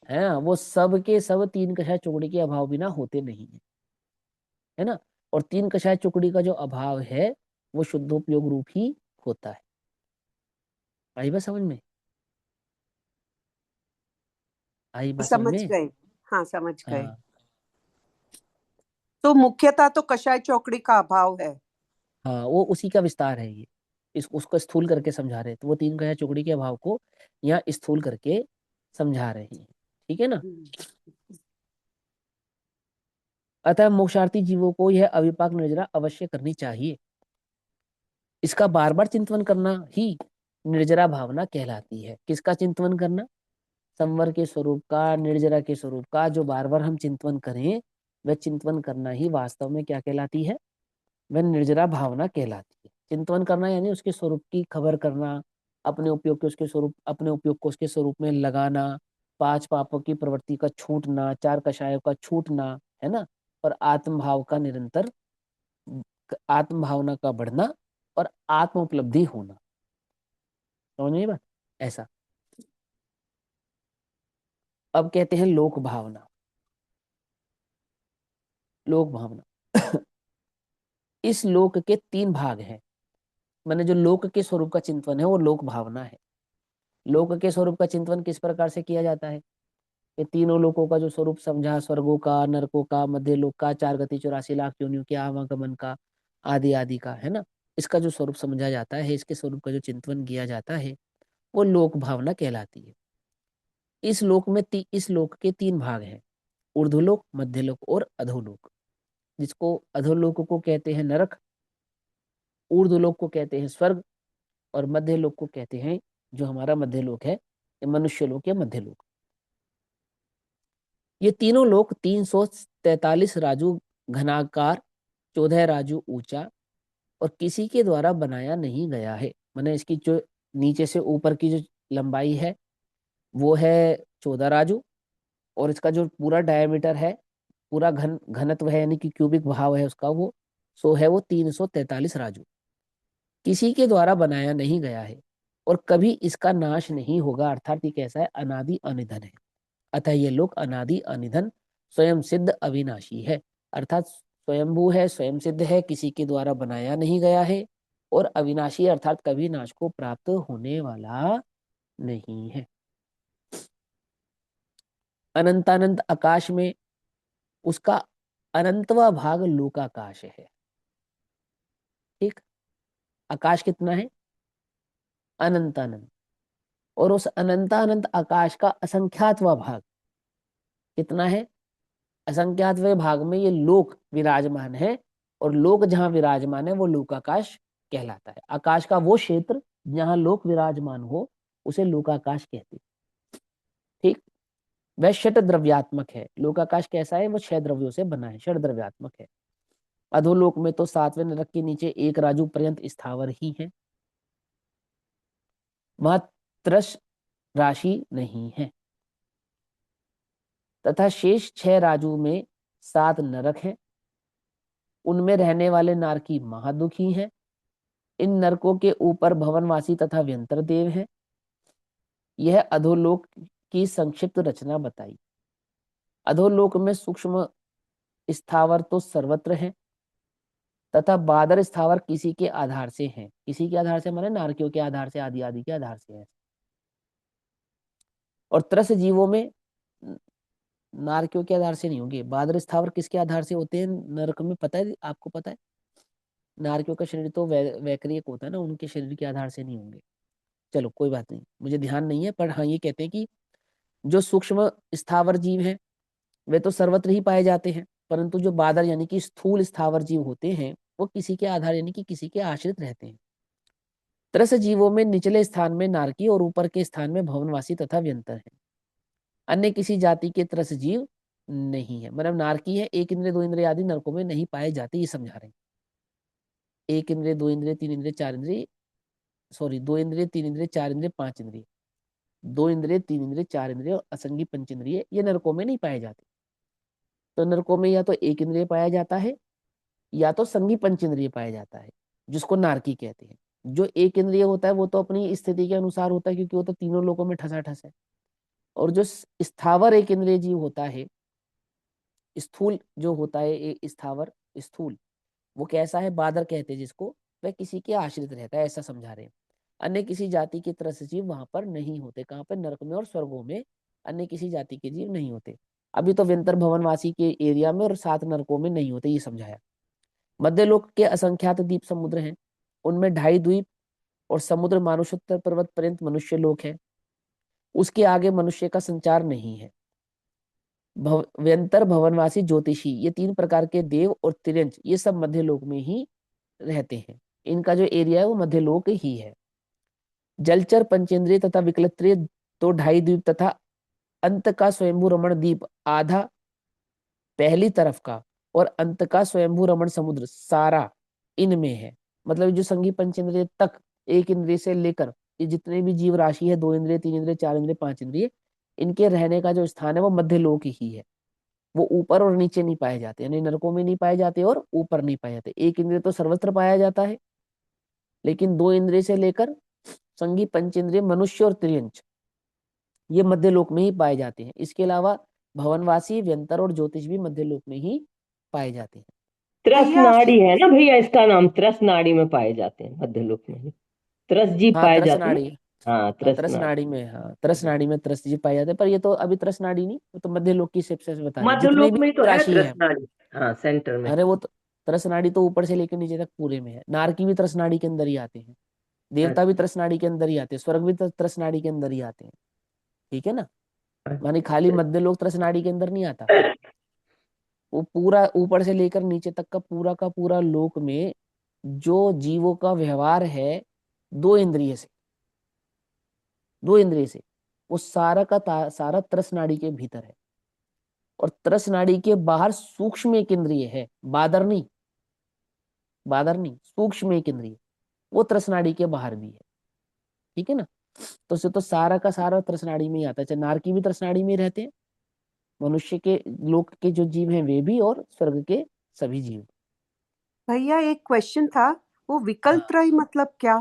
है वो सब के सब तीन कषाय चौकड़ी के अभाव बिना होते नहीं है, है ना? और तीन कषाय चौकड़ी का जो अभाव है वो शुद्धोपयोग रूप ही होता है। आई बात समझ में? आई बात समझ
समझ
में?
गए। हाँ समझ गए।
हाँ
तो मुख्यतः तो कषाय चौकड़ी का अभाव है।
हाँ, वो उसी का विस्तार है ये। उसको स्थूल करके समझा रहे हैं, तो वो तीन कषाय चौकड़ी के अभाव को यहाँ स्थूल करके समझा रहे हैं। ठीक है ना? अतः मोक्षार्थी जीवों को यह अविपाक निर्जरा अवश्य करनी चाहिए। इसका बार बार चिंतन करना ही निर्जरा भावना कहलाती है। किसका चिंतन करना? संवर के स्वरूप का, निर्जरा के स्वरूप का जो बार बार हम चिंतन करें, वह चिंतन करना ही वास्तव में क्या कहलाती है? वह निर्जरा भावना कहलाती है। चिंतन करना यानी उसके स्वरूप की खबर करना, अपने उपयोग के उसके स्वरूप, अपने उपयोग को उसके स्वरूप में लगाना, पांच पापों की प्रवृत्ति का छूटना, चार कषायों का छूटना, है ना? और आत्म भाव का निरंतर, आत्म भावना का बढ़ना और आत्म उपलब्धि होना। समझ नहीं बात? ऐसा। अब कहते हैं लोक भावना। लोक भावना इस लोक के तीन भाग हैं। मैंने जो लोक के स्वरूप का चिंतन है वो लोक भावना है। लोक के स्वरूप का चिंतन किस प्रकार से किया जाता है? ये तीनों लोकों का जो स्वरूप समझा, स्वर्गों का, नरकों का, मध्य लोक का, 4 गति 84 लाख योनियों के आवागमन का, आदि आदि का, है ना? इसका जो स्वरूप समझा जाता है, इसके स्वरूप का जो चिंतन किया जाता है, वो लोक भावना कहलाती है। इस लोक के तीन भाग हैं, ऊर्ध्वलोक, मध्यलोक और अधोलोक। जिसको अधोलोक को कहते हैं नरक, ऊर्ध्वलोक को कहते हैं स्वर्ग, और मध्यलोक को कहते हैं, जो हमारा मध्यलोक है, मनुष्य लोक या मध्यलोक। ये तीनों लोक 343 राजू घनाकार, 14 राजू ऊंचा और किसी के द्वारा बनाया नहीं गया है। मैंने इसकी जो नीचे से ऊपर की जो लंबाई है वो है 14 राजू, और इसका जो पूरा डायमीटर है, पूरा घनत्व है यानी कि क्यूबिक भाव है उसका, वो 343 राजू, किसी के द्वारा बनाया नहीं गया है और कभी इसका नाश नहीं होगा, अर्थात ये कैसा है, अनादि अनिधन है। अतः ये लोक अनादि अनिधन स्वयं सिद्ध अविनाशी है, अर्थात स्वयंभू है, स्वयं सिद्ध है, किसी के द्वारा बनाया नहीं गया है और अविनाशी अर्थात कभी नाश को प्राप्त होने वाला नहीं है। अनंतानंत आकाश में उसका अनंतवा भाग लोकाकाश है। ठीक, आकाश कितना है, अनंतानंत, और उस अनंतानंत आकाश का असंख्यातवा भाग कितना है, असंख्यातवें भाग में ये लोक विराजमान है, और लोक जहां विराजमान है वो लोकाकाश कहलाता है। आकाश का वो क्षेत्र जहां लोक विराजमान हो उसे लोकाकाश कहते हैं। ठीक, वह षट द्रव्यात्मक है। लोकाकाश कैसा है, वो 6 द्रव्यों से बना है, षट द्रव्यात्मक है। अधोलोक में तो 7वें नरक के नीचे 1 राजू पर्यंत स्थावर ही है, वहां त्रस राशि नहीं है, तथा शेष 6 राजू में 7 नरक हैं, उनमें रहने वाले नारकी महादुखी हैं। इन नरकों के ऊपर भवनवासी तथा व्यंतर देव हैं। यह अधोलोक की संक्षिप्त रचना बताई। अधोलोक में सूक्ष्म स्थावर तो सर्वत्र हैं तथा बादर स्थावर किसी के आधार से हैं। किसी के आधार से माने नारकियों के आधार से, आदि आदि के आधार से है। और त्रस जीवों में नारकियों के आधार से नहीं होंगे। बादर स्थावर किसके आधार से होते हैं नरक में, पता है आपको, पता है? नारकियों का शरीर तो वैक्रियक होता है ना, उनके शरीर के आधार से नहीं होंगे। चलो कोई बात नहीं, मुझे ध्यान नहीं है, पर हाँ ये कहते हैं कि जो सूक्ष्म स्थावर जीव हैं वे तो सर्वत्र ही पाए जाते हैं, परंतु जो बादर यानी कि स्थूल स्थावर जीव होते हैं वो किसी के आधार यानी कि किसी के आश्रित रहते हैं। त्रस जीवों में निचले स्थान में नारकी और ऊपर के स्थान में भवनवासी तथा व्यंतर है। अन्य किसी जाति के त्रस जीव नहीं है। मतलब नारकी है, 1 इंद्रिय 2 इंद्रिय आदि नरकों में नहीं पाए जाते, ये समझा रहे हैं। 1 इंद्रिय 2 इंद्रिय 3 इंद्रिय 4 इंद्रिय, सॉरी 2 इंद्रिय 3 इंद्रिय 4 इंद्रिय 5 इंद्रिय, 2 इंद्रिय 3 इंद्रिय 4 इंद्रिय और असंगी पंच इंद्रिय, ये नरकों में नहीं पाए जाते। तो नरकों में या तो 1 इंद्रिय पाया जाता है या तो संगी पंच इंद्रिय पाया जाता है, जिसको नारकी कहते हैं। जो 1 इंद्रिय होता है वो तो अपनी स्थिति के अनुसार होता है, क्योंकि वो तो तीनों लोकों में ठसा ठस है। और जो स्थावर 1 इंद्रिय जीव होता है, स्थूल जो होता है स्थावर स्थूल, वो कैसा है, बादर कहते हैं जिसको, वह किसी के आश्रित रहता है, ऐसा समझा रहे हैं। अन्य किसी जाति के त्रस जीव वहां पर नहीं होते। कहाँ पर, नरक में और स्वर्गों में अन्य किसी जाति के जीव नहीं होते। अभी तो व्यंतर भवनवासी के एरिया में और 7 नरकों में नहीं होते, ये समझाया। मध्यलोक के असंख्यात द्वीप समुद्र हैं, उनमें 2.5 द्वीप और समुद्र मानुषोत्तर पर्वत पर्यंत मनुष्य लोक है, उसके आगे मनुष्य का संचार नहीं है। व्यंतर भवनवासी ज्योतिषी, ये 3 प्रकार के देव और तिर्यंच, ये सब मध्यलोक में ही रहते हैं। इनका जो एरिया है वो मध्यलोक ही है। जलचर पंचेंद्रिय तथा विकलत्रिय तो 2.5 द्वीप तथा अंत का स्वयंभू रमण द्वीप आधा पहली तरफ का और अंत का स्वयंभू रमण समुद्र सारा इनमें है। मतलब जो संगी पंचेंद्रिय तक, 1 इंद्रिय से लेकर ये जितने भी जीव राशि है, 2 इंद्रिय 3 इंद्रिय 4 इंद्रिय 5 इंद्रिय, इनके रहने का जो स्थान है वो मध्यलोक ही है। वो ऊपर और नीचे नहीं पाए जाते, यानी नरकों में नहीं पाए जाते और ऊपर नहीं पाए जाते। 1 इंद्रिय तो सर्वत्र पाया जाता है, लेकिन 2 इंद्रिय से लेकर संगी पंचेंद्रिय मनुष्य और त्रियंच ये मध्यलोक में ही पाए जाते हैं। इसके अलावा भवनवासी व्यंतर और ज्योतिष भी मध्यलोक में ही पाए जाते हैं।
त्रस
भैया
नाड़ी है ना भैया, इसका नाम त्रस नाड़ी में पाए जाते हैं, मध्यलोक में त्रस जीव
हाँ
पाए
त्रस
जाते हैं।
नाड़ी,
हाँ
हाँ
त्रस
त्रस
नाड़ी।
नाड़ी में, हाँ त्रस नाड़ी में त्रस जी पाए जाते हैं, पर ये तो अभी त्रस नाड़ी नहीं, वो तो मध्यलोक की से बता रहे हैं। जितने
मध्यलोक
भी
में तो है
राशि
त्रस
है,
नाड़ी, हाँ सेंटर में।
अरे वो तो त्रस नाड़ी तो ऊपर से लेकर नीचे तक पूरे में है। नारकी भी त्रस नाड़ी के अंदर ही आते हैं, देवता भी त्रस नाड़ी के अंदर ही आते हैं, स्वर्ग भी त्रस नाड़ी के अंदर ही आते हैं। ठीक है ना, माने खाली मध्यलोक त्रस नाड़ी के अंदर नहीं आता। वो पूरा ऊपर से लेकर नीचे तक का पूरा लोक में जो जीवों का व्यवहार है 2 इंद्रिय से, 2 इंद्रिय से, वो सारा का सारा त्रस नाड़ी के भीतर है। और तरस नाड़ी के बाहर सूक्ष्म एक इंद्रिय है, बादर नहीं, बादर नहीं, सूक्ष्म एक इंद्रिय, वो तरस नाड़ी के बाहर भी है। ठीक है ना। तो उससे तो सारा का सारा तरस नाड़ी में ही आता है, चाहे नारकी भी तरस नाड़ी में ही रहते हैं, मनुष्य के लोक के जो जीव हैं वे भी, और स्वर्ग के सभी जीव।
भैया एक क्वेश्चन था, वो विकल्प त्रय मतलब क्या?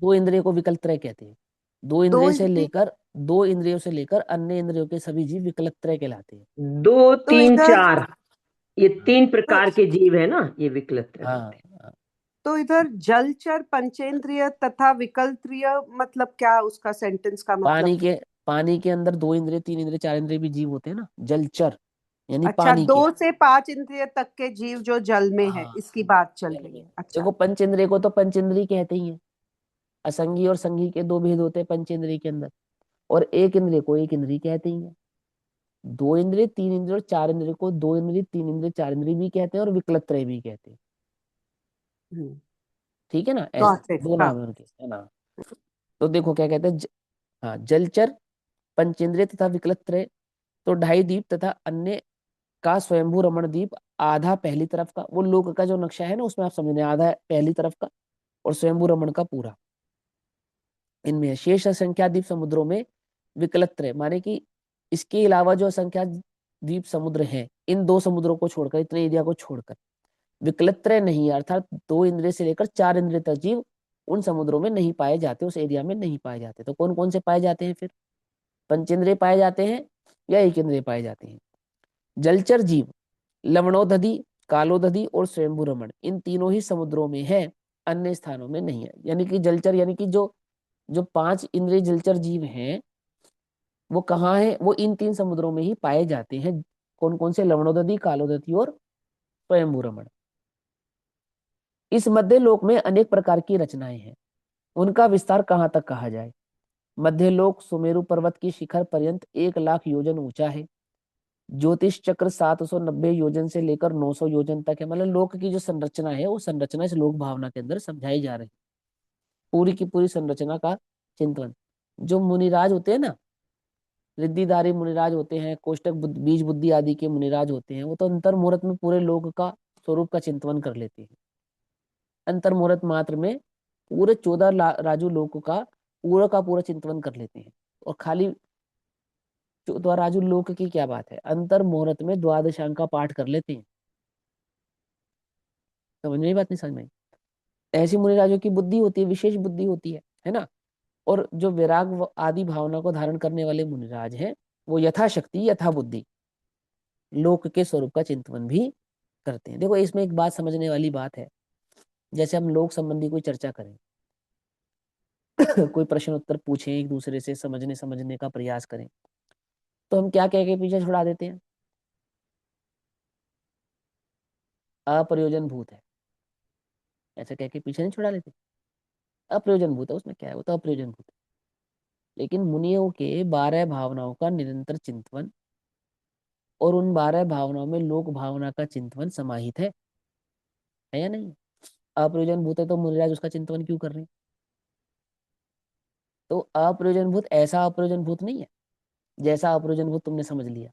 दो इंद्रियों को विकल्प त्रय कहते हैं। दो
दो
इंद्रिय से
इंद्रिय,
लेकर, दो इंद्रियों से लेकर अन्य इंद्रियों के सभी जीव विकल्प त्रय कहलाते हैं।
2
तो
3
इधर
4, ये 3
तो
प्रकार के जीव है ना, ये विकलत्र
हाँ
होते हैं।
हाँ।
तो इधर जलचर पंचेंद्रिय तथा विकल्त्रिय मतलब क्या, उसका सेंटेंस का मतलब?
पानी के अंदर दो इंद्रिय, तीन इंद्रिय, चार इंद्रिय भी जीव होते हैं ना, जलचर यानी
अच्छा,
पानी
2
के।
से 5 इंद्रिय तक के जीव जो जल में है,
हाँ,
इसकी बात चल
जल
रही
में।
है। अच्छा।
देखो पंचेंद्रिय को तो पंचेंद्रिय कहते ही हैं। असंगी और संगी के दो भेद होते हैं पंचेंद्रिय के अंदर, और एक इंद्रिय को एक इंद्रिय कहते ही हैं। दो इंद्रिय, तीन इंद्रिय और चार इंद्रिय को दो इंद्रिय, तीन इंद्रिय, चार इंद्रिय भी कहते हैं, और विकलत्रय भी कहते हैं।
हम्म,
ठीक है ना, ऐसे
गॉट इट।
दो
हाँ।
नाम है उनके, है ना। तो देखो क्या कहते हैं, हाँ, जलचर पंचेंद्रिय तथा विकलत्रय, तो ढाई द्वीप तथा अन्य का स्वयंभू रमण द्वीप, आधा पहली तरफ का, वो लोक का जो नक्शा है ना उसमें आप समझने, आधा पहली तरफ का और स्वयंभू रमण का पूरा, इनमें है। शेष असंख्या द्वीप समुद्रों में विकलत्रय, माने कि इसके अलावा जो असंख्या द्वीप समुद्र हैं, इन दो समुद्रों को छोड़कर, इतने एरिया को छोड़कर विकलत्रय नहीं है, अर्थात दो इंद्रिय से लेकर चार इंद्रिय तक जीव उन समुद्रों में नहीं पाए जाते, उस एरिया में नहीं पाए जाते। तो कौन कौन से पाए जाते हैं फिर? पंचेंद्रिय पाए जाते हैं या एक इंद्रिय पाए जाते हैं? जलचर जीव लवणोदधि, कालोदधि और स्वयंभू रमण, इन तीनों ही समुद्रों में है, अन्य स्थानों में नहीं है। यानी कि जलचर, यानी कि जो जो पांच इंद्रिय जलचर जीव हैं वो कहाँ है? वो इन तीन समुद्रों में ही पाए जाते हैं। कौन कौन से? लवणोदधि, कालोदधि और स्वयंभू रमण। इस मध्य लोक में अनेक प्रकार की रचनाएं हैं, उनका विस्तार कहाँ तक कहा जाए? मध्य लोक सुमेरु पर्वत की शिखर पर्यंत 1 लाख योजन ऊंचा है। ज्योतिष चक्र 790 योजन से लेकर 900 योजन तक है। मतलब लोक की जो संरचना है वो संरचना इस लोक भावना के अंदर समझाई जा रही है। पूरी की पूरी संरचना का चिंतन, जो मुनिराज होते हैं ना, रिद्धिधारी मुनिराज होते हैं, कोष्टक बीज बुद्धि आदि के मुनिराज होते हैं, वो तो अंतर मुहूर्त में पूरे लोक का स्वरूप का चिंतन कर लेते हैं। अंतर मुहूर्त मात्र में पूरे 14 राजू लोक का पूरा चिंतन कर लेते हैं। और खाली 14 राजू लोक की क्या बात है, अंतर मुहूर्त में द्वादशांग का पाठ कर लेते हैं। समझ में ही बात नहीं? समझ में? ऐसी मुनिराजों की बुद्धि होती है, विशेष बुद्धि होती है ना। और जो विराग आदि भावना को धारण करने वाले मुनिराज हैं, वो यथाशक्ति यथा बुद्धि लोक के स्वरूप का चिंतन भी करते हैं। देखो इसमें एक बात समझने वाली बात है, जैसे हम लोक संबंधी कोई चर्चा करें कोई प्रश्न उत्तर पूछें, एक दूसरे से समझने का प्रयास करें, तो हम क्या कह के पीछे छुड़ा देते हैं? अप्रयोजन भूत है, ऐसा कह के पीछे नहीं छुड़ा लेते। अप्रयोजन भूत है, उसमें क्या है, वो तो अप्रयोजन भूत है। लेकिन मुनियों के 12 भावनाओं का निरंतर चिंतन, और उन 12 भावनाओं में लोक भावना का चिंतन समाहित है या नहीं? अप्रयोजन भूत है तो मुनिराज उसका चिंतन क्यों कर रहे हैं? तो अप्रयोजन भूत ऐसा अप्रयोजन भूत नहीं है जैसा अप्रयोजन भूत तुमने समझ लिया।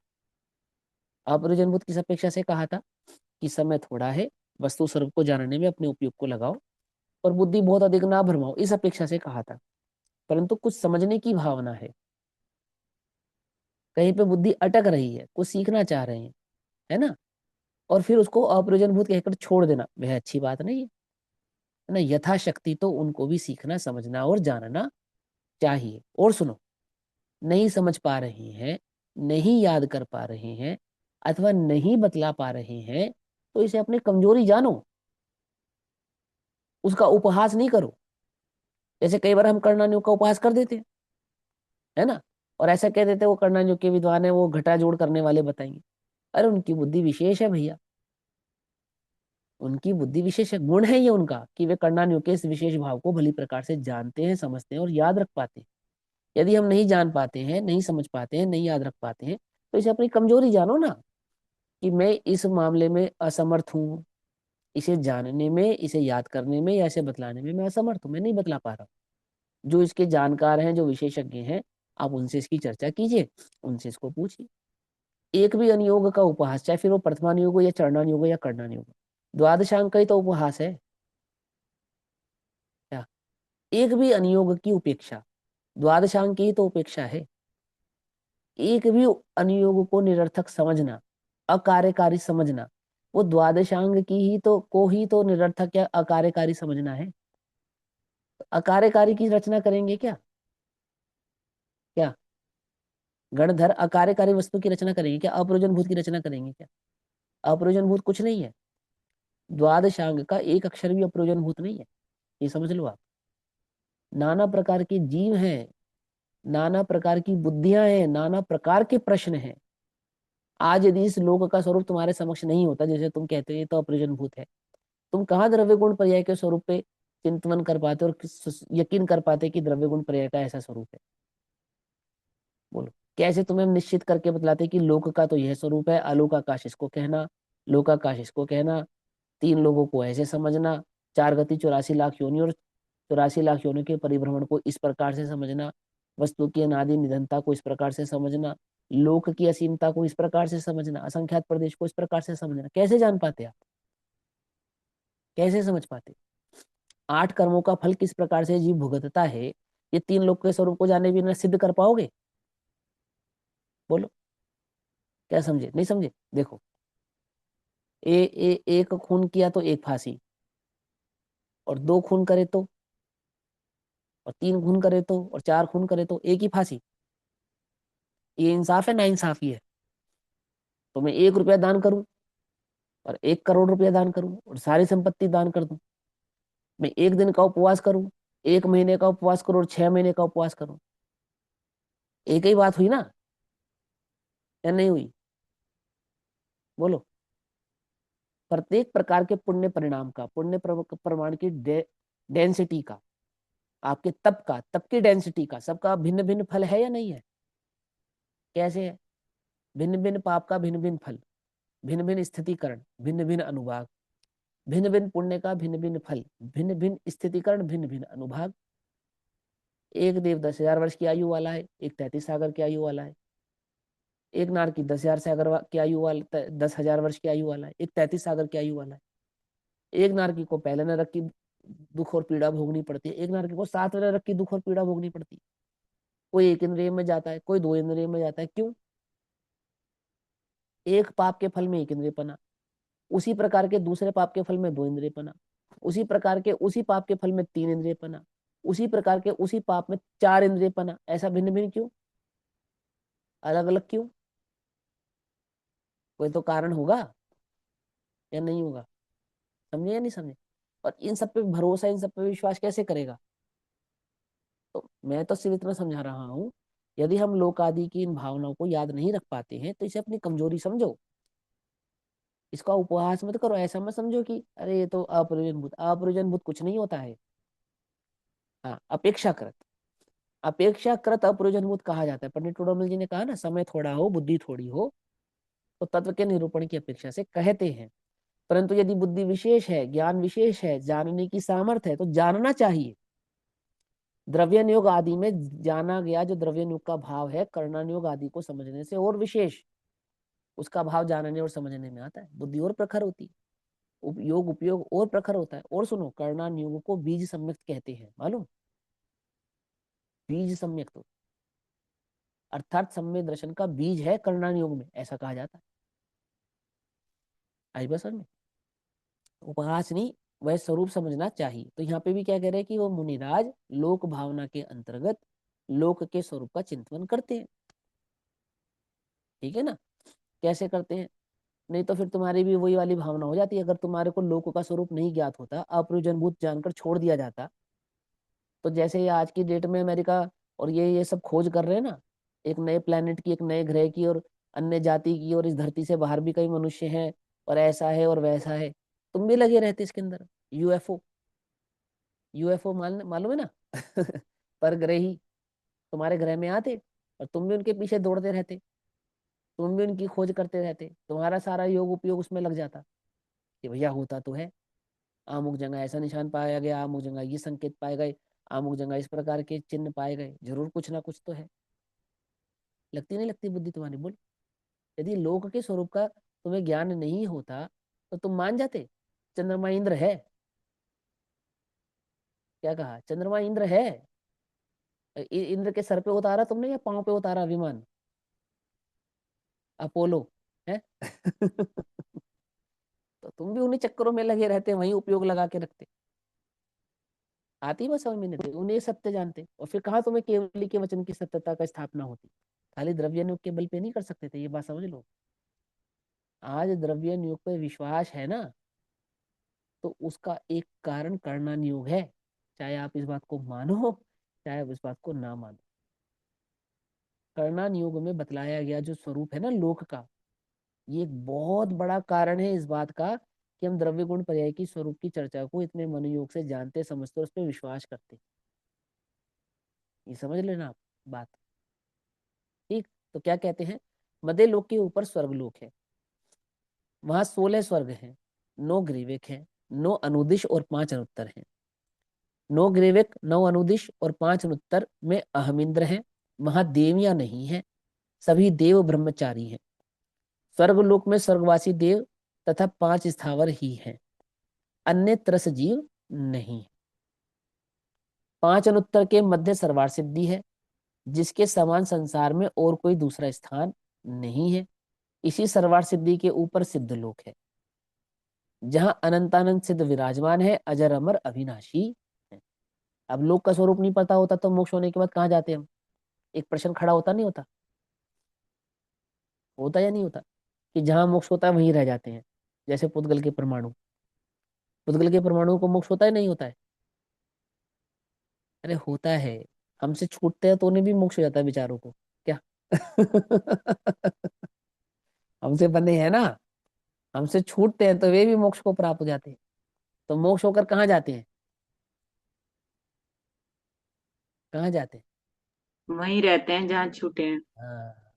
अप्रयोजन भूत किस अपेक्षा से कहा था? कि समय थोड़ा है, वस्तु स्वरूप को जानने में अपने उपयोग को लगाओ, और बुद्धि बहुत अधिक ना भरमाओ, इस अपेक्षा से कहा था। परंतु कुछ समझने की भावना है, कहीं पे बुद्धि अटक रही है, कुछ सीखना चाह रहे हैं, है ना, और फिर उसको अप्रयोजन भूत कहकर छोड़ देना, वह अच्छी बात नहीं है ना। यथाशक्ति तो उनको भी सीखना, समझना और जानना चाहिए। और सुनो, नहीं समझ पा रहे हैं, नहीं याद कर पा रहे हैं, अथवा नहीं बतला पा रहे हैं, तो इसे अपनी कमजोरी जानो, उसका उपहास नहीं करो। जैसे कई बार हम कर्णानियों का उपहास कर देते हैं, है ना, और ऐसा कह देते हैं वो कर्णानियों के विद्वान है, वो घटा जोड़ करने वाले बताएंगे। अरे उनकी बुद्धि विशेष है भैया, उनकी बुद्धि विशेष है, गुण है ये उनका कि वे कर्णानियों के इस विशेष भाव को भली प्रकार से जानते हैं, समझते हैं और याद रख पाते हैं। यदि हम नहीं जान पाते हैं, नहीं समझ पाते हैं, नहीं याद रख पाते हैं, तो इसे अपनी कमजोरी जानो ना, कि मैं इस मामले में असमर्थ हूँ, इसे जानने में, इसे याद करने में या इसे बतलाने में मैं असमर्थ हूँ, मैं नहीं बतला पा रहा हूँ। जो इसके जानकार हैं, जो विशेषज्ञ हैं, आप उनसे इसकी चर्चा कीजिए, उनसे इसको पूछिए। एक भी अनियोग का उपहास, चाहे फिर वो प्रथमानुयोग हो या चरणानुयोग हो या कर्णानुयोग हो, द्वादशांग का ही तो उपहास है क्या? एक भी अनियोग की उपेक्षा द्वादशांग की ही तो उपेक्षा है। एक भी अनुयोग को निरर्थक समझना, अकार्यकारी समझना, वो द्वादशांग की ही तो को ही तो निरर्थक या अकार्यकारी समझना है। अकार्यकारी की रचना करेंगे क्या? क्या गणधर अकार्यकारी वस्तु की रचना करेंगे क्या? अप्रयोजन भूत की रचना करेंगे क्या? अप्रयोजन भूत कुछ नहीं है। द्वादशांग का एक अक्षर भी अप्रयोजन भूत नहीं है, ये समझ लो आप। नाना प्रकार के जीव हैं, नाना प्रकार की बुद्धियां हैं, नाना प्रकार के प्रश्न हैं। आज यदि इस लोक का स्वरूप तुम्हारे समक्ष नहीं होता, जैसे तुम कहते हो ये तो अप्रयोजन भूत है, तुम कहाँ द्रव्य गुण पर्याय के स्वरूप पे चिंतन कर पाते और यकीन कर पाते कि द्रव्य गुण पर्याय का ऐसा स्वरूप है? बोलो, कैसे तुम्हें हम निश्चित करके बतलाते कि लोक का तो यह स्वरूप है, अलोकाकाश इसको कहना, लोकाकाश इसको कहना, तीन लोगों को ऐसे समझना, चार गति 84 लाख योनि और 84 लाख योनि के परिभ्रमण को इस प्रकार से समझना, वस्तु की अनादि निधनता को इस प्रकार से समझना, लोक की असीमता को इस प्रकार से समझना, असंख्यात प्रदेश को इस प्रकार से समझना, कैसे जान पाते आप? कैसे समझ पाते? 8 कर्मों का फल किस प्रकार से जीव भुगतता है, ये तीन लोग के स्वरूप को जाने बिना सिद्ध कर पाओगे? बोलो, क्या समझे? नहीं समझे? देखो, एक खून किया तो एक फांसी, और दो खून करे तो, और तीन खून करे तो, और चार खून करे तो एक ही फांसी। ये इंसाफ है ना? इंसाफी है? तो मैं 1 रुपया दान करूं और 1 करोड़ रुपया दान करूं और सारी संपत्ति दान कर दूं, मैं 1 दिन का उपवास करूं, 1 महीने का उपवास करूं और 6 महीने का उपवास करूं, एक ही बात हुई ना? या नहीं हुई? बोलो, प्रत्येक प्रकार के पुण्य परिणाम का, प्रमाण की डेंसिटी का, आपके तप का, तप की डेंसिटी का, सबका भिन्न भिन्न फल है या नहीं है? कैसे है? भिन्न भिन्न पाप का भिन्न भिन्न फल, भिन्न भिन्न स्थितिकरण, भिन्न भिन्न अनुभाग, भिन्न भिन्न पुण्य का भिन्न भिन्न फल, भिन्न भिन्न स्थितिकरण, भिन्न भिन्न अनुभाग। एक देव 10,000 वर्ष की आयु वाला है, एक 33 सागर की आयु वाला है। एक नार की 10,000 सागर की आयु वाला, 10,000 वर्ष की आयु वाला है, एक 33 सागर की आयु वाला है। एक नारकी को पहले नरक की दुख और पीड़ा भोगनी पड़ती है, एक नारकी को 7वें नरक की दुख और पीड़ा भोगनी पड़ती है। कोई 1 इंद्रिय में जाता है, कोई 2 इंद्रिय में जाता है। क्यों? एक पाप के फल में 1 इंद्रियपना, उसी प्रकार के दूसरे पाप के फल में 2 इंद्रियपना, उसी प्रकार के उसी पाप के फल में 3 इंद्रियपना, उसी प्रकार के उसी पाप में 4 इंद्रियपना। ऐसा भिन्न भिन्न क्यों? अलग अलग क्यों? कोई तो कारण होगा या नहीं होगा? समझे या नहीं समझे? और इन सब पे भरोसा, इन सब पे विश्वास कैसे करेगा? तो मैं तो सिर्फ इतना समझा रहा हूँ, यदि हम लोक आदि की इन भावनाओं को याद नहीं रख पाते हैं तो इसे अपनी कमजोरी समझो, इसका उपहास मत करो। ऐसा मत समझो कि अरे ये तो अप्रयोजन भूत, अप्रयोजन भूत कुछ नहीं होता है। हाँ, अपेक्षाकृत, अपेक्षाकृत अप्रयोजन भूत कहा जाता है। पंडित टोडरमल जी ने कहा ना, समय थोड़ा हो बुद्धि थोड़ी हो तो तत्व के निरूपण की अपेक्षा से कहते हैं, परंतु यदि बुद्धि विशेष है, ज्ञान विशेष है, जानने की सामर्थ्य है तो जानना चाहिए। द्रव्यनियोग आदि में जाना गया जो द्रव्यनियोग का भाव है, कर्णानुयोग आदि को समझने से और विशेष उसका भाव जानने और समझने में आता है। बुद्धि और प्रखर होती है, उपयोग उपयोग और प्रखर होता है। और सुनो, कर्णानुयोग को बीज सम्यक कहते हैं, मालूम? बीज सम्यक तो अर्थात सम्यक दर्शन का बीज है कर्णानुयोग में, ऐसा कहा जाता है। आई बस में उपहास नहीं, वह स्वरूप समझना चाहिए। तो यहाँ पे भी क्या कह रहे हैं कि वो मुनिराज लोक भावना के अंतर्गत लोक के स्वरूप का चिंतन करते हैं। ठीक है ना? कैसे करते हैं? नहीं तो फिर तुम्हारी भी वही वाली भावना हो जाती है। अगर तुम्हारे को लोक का स्वरूप नहीं ज्ञात होता, अप्रयोजनभूत जानकर छोड़ दिया जाता, तो जैसे ये आज की डेट में अमेरिका और ये सब खोज कर रहे हैं ना, एक नए प्लेनेट की, एक नए ग्रह की और अन्य जाति की, और इस धरती से बाहर भी कई मनुष्य हैं और ऐसा है और वैसा है, तुम भी लगे रहते इसके अंदर। यूएफओ, यूएफओ मालूम है ना? पर ग्रही तुम्हारे ग्रह में आते और तुम भी उनके पीछे दौड़ते रहते, तुम भी उनकी खोज करते रहते, तुम्हारा सारा योग उपयोग उसमें लग जाता कि भैया होता तो है, अमुक जगह ऐसा निशान पाया गया, अमुक जगह ये संकेत पाए गए, अमुक जगह इस प्रकार के चिन्ह पाए गए, जरूर कुछ ना कुछ तो है। लगती नहीं लगती बुद्धि तुम्हारी? बोल। यदि लोक के स्वरूप का तुम्हें ज्ञान नहीं होता तो तुम मान जाते चंद्रमा इंद्र है। क्या कहा? चंद्रमा इंद्र है। इंद्र के सर पे उतारा तुमने या पांव पे उतारा विमान? अपोलो है। तो तुम भी उन्हीं चक्करों में लगे रहते, वहीं उपयोग लगा के रखते। आती बस समझ में नहीं आती, उन्हें सत्य जानते, और फिर कहाँ तुम्हें केवली के वचन की सत्यता का स्थापना होती। खाली द्रव्य नियोग के बल पे नहीं कर सकते थे, ये बात समझ लो। आज द्रव्य नियोग पे विश्वास है ना, तो उसका एक कारण करना नियोग है, चाहे आप इस बात को मानो चाहे आप इस बात को ना मानो। करना नियोग में बतलाया गया जो स्वरूप है ना लोक का, ये एक बहुत बड़ा कारण है इस बात का कि हम द्रव्य गुण पर्याय की स्वरूप की चर्चा को इतने मनोयोग से जानते समझते और उस पर विश्वास करते। ये समझ लेना आप बात। ठीक, तो क्या कहते हैं, मध्य लोक के ऊपर स्वर्ग लोक है, वहां 16 स्वर्ग हैं, 9 ग्रीविक हैं, 9 अनुदिश और 5 अनुत्तर हैं। 9 ग्रीविक, 9 अनुदिश और 5 अनुत्तर में अहमिंद्र हैं। वहां देवियां नहीं है, सभी देव ब्रह्मचारी हैं। स्वर्गलोक में स्वर्गवासी देव तथा 5 स्थावर ही हैं, अन्य त्रस जीव नहीं है। 5 अनुत्तर के मध्य सर्वार सिद्धि है, जिसके समान संसार में और कोई दूसरा स्थान नहीं है। इसी सर्वार सिद्धि के ऊपर सिद्ध लोक है, जहां अनंतानंद सिद्ध विराजमान है, अजर अमर अविनाशी है। अब लोक का स्वरूप नहीं पता होता तो मोक्ष होने के बाद कहाँ जाते हम? एक प्रश्न खड़ा होता नहीं होता? होता या नहीं होता कि जहां मोक्ष होता है वहीं रह जाते हैं? जैसे पुद्गल के परमाणु, पुद्गल के परमाणु को मोक्ष होता है नहीं होता है? अरे होता है। हमसे छूटते हैं तो उन्हें भी मोक्ष हो जाता है बेचारों को, क्या? हमसे बने हैं ना, हमसे छूटते हैं तो वे भी मोक्ष को प्राप्त हो जाते हैं। तो मोक्ष होकर कहाँ जाते हैं? कहाँ जाते हैं?
वहीं रहते हैं जहाँ छूटे हैं।
हाँ,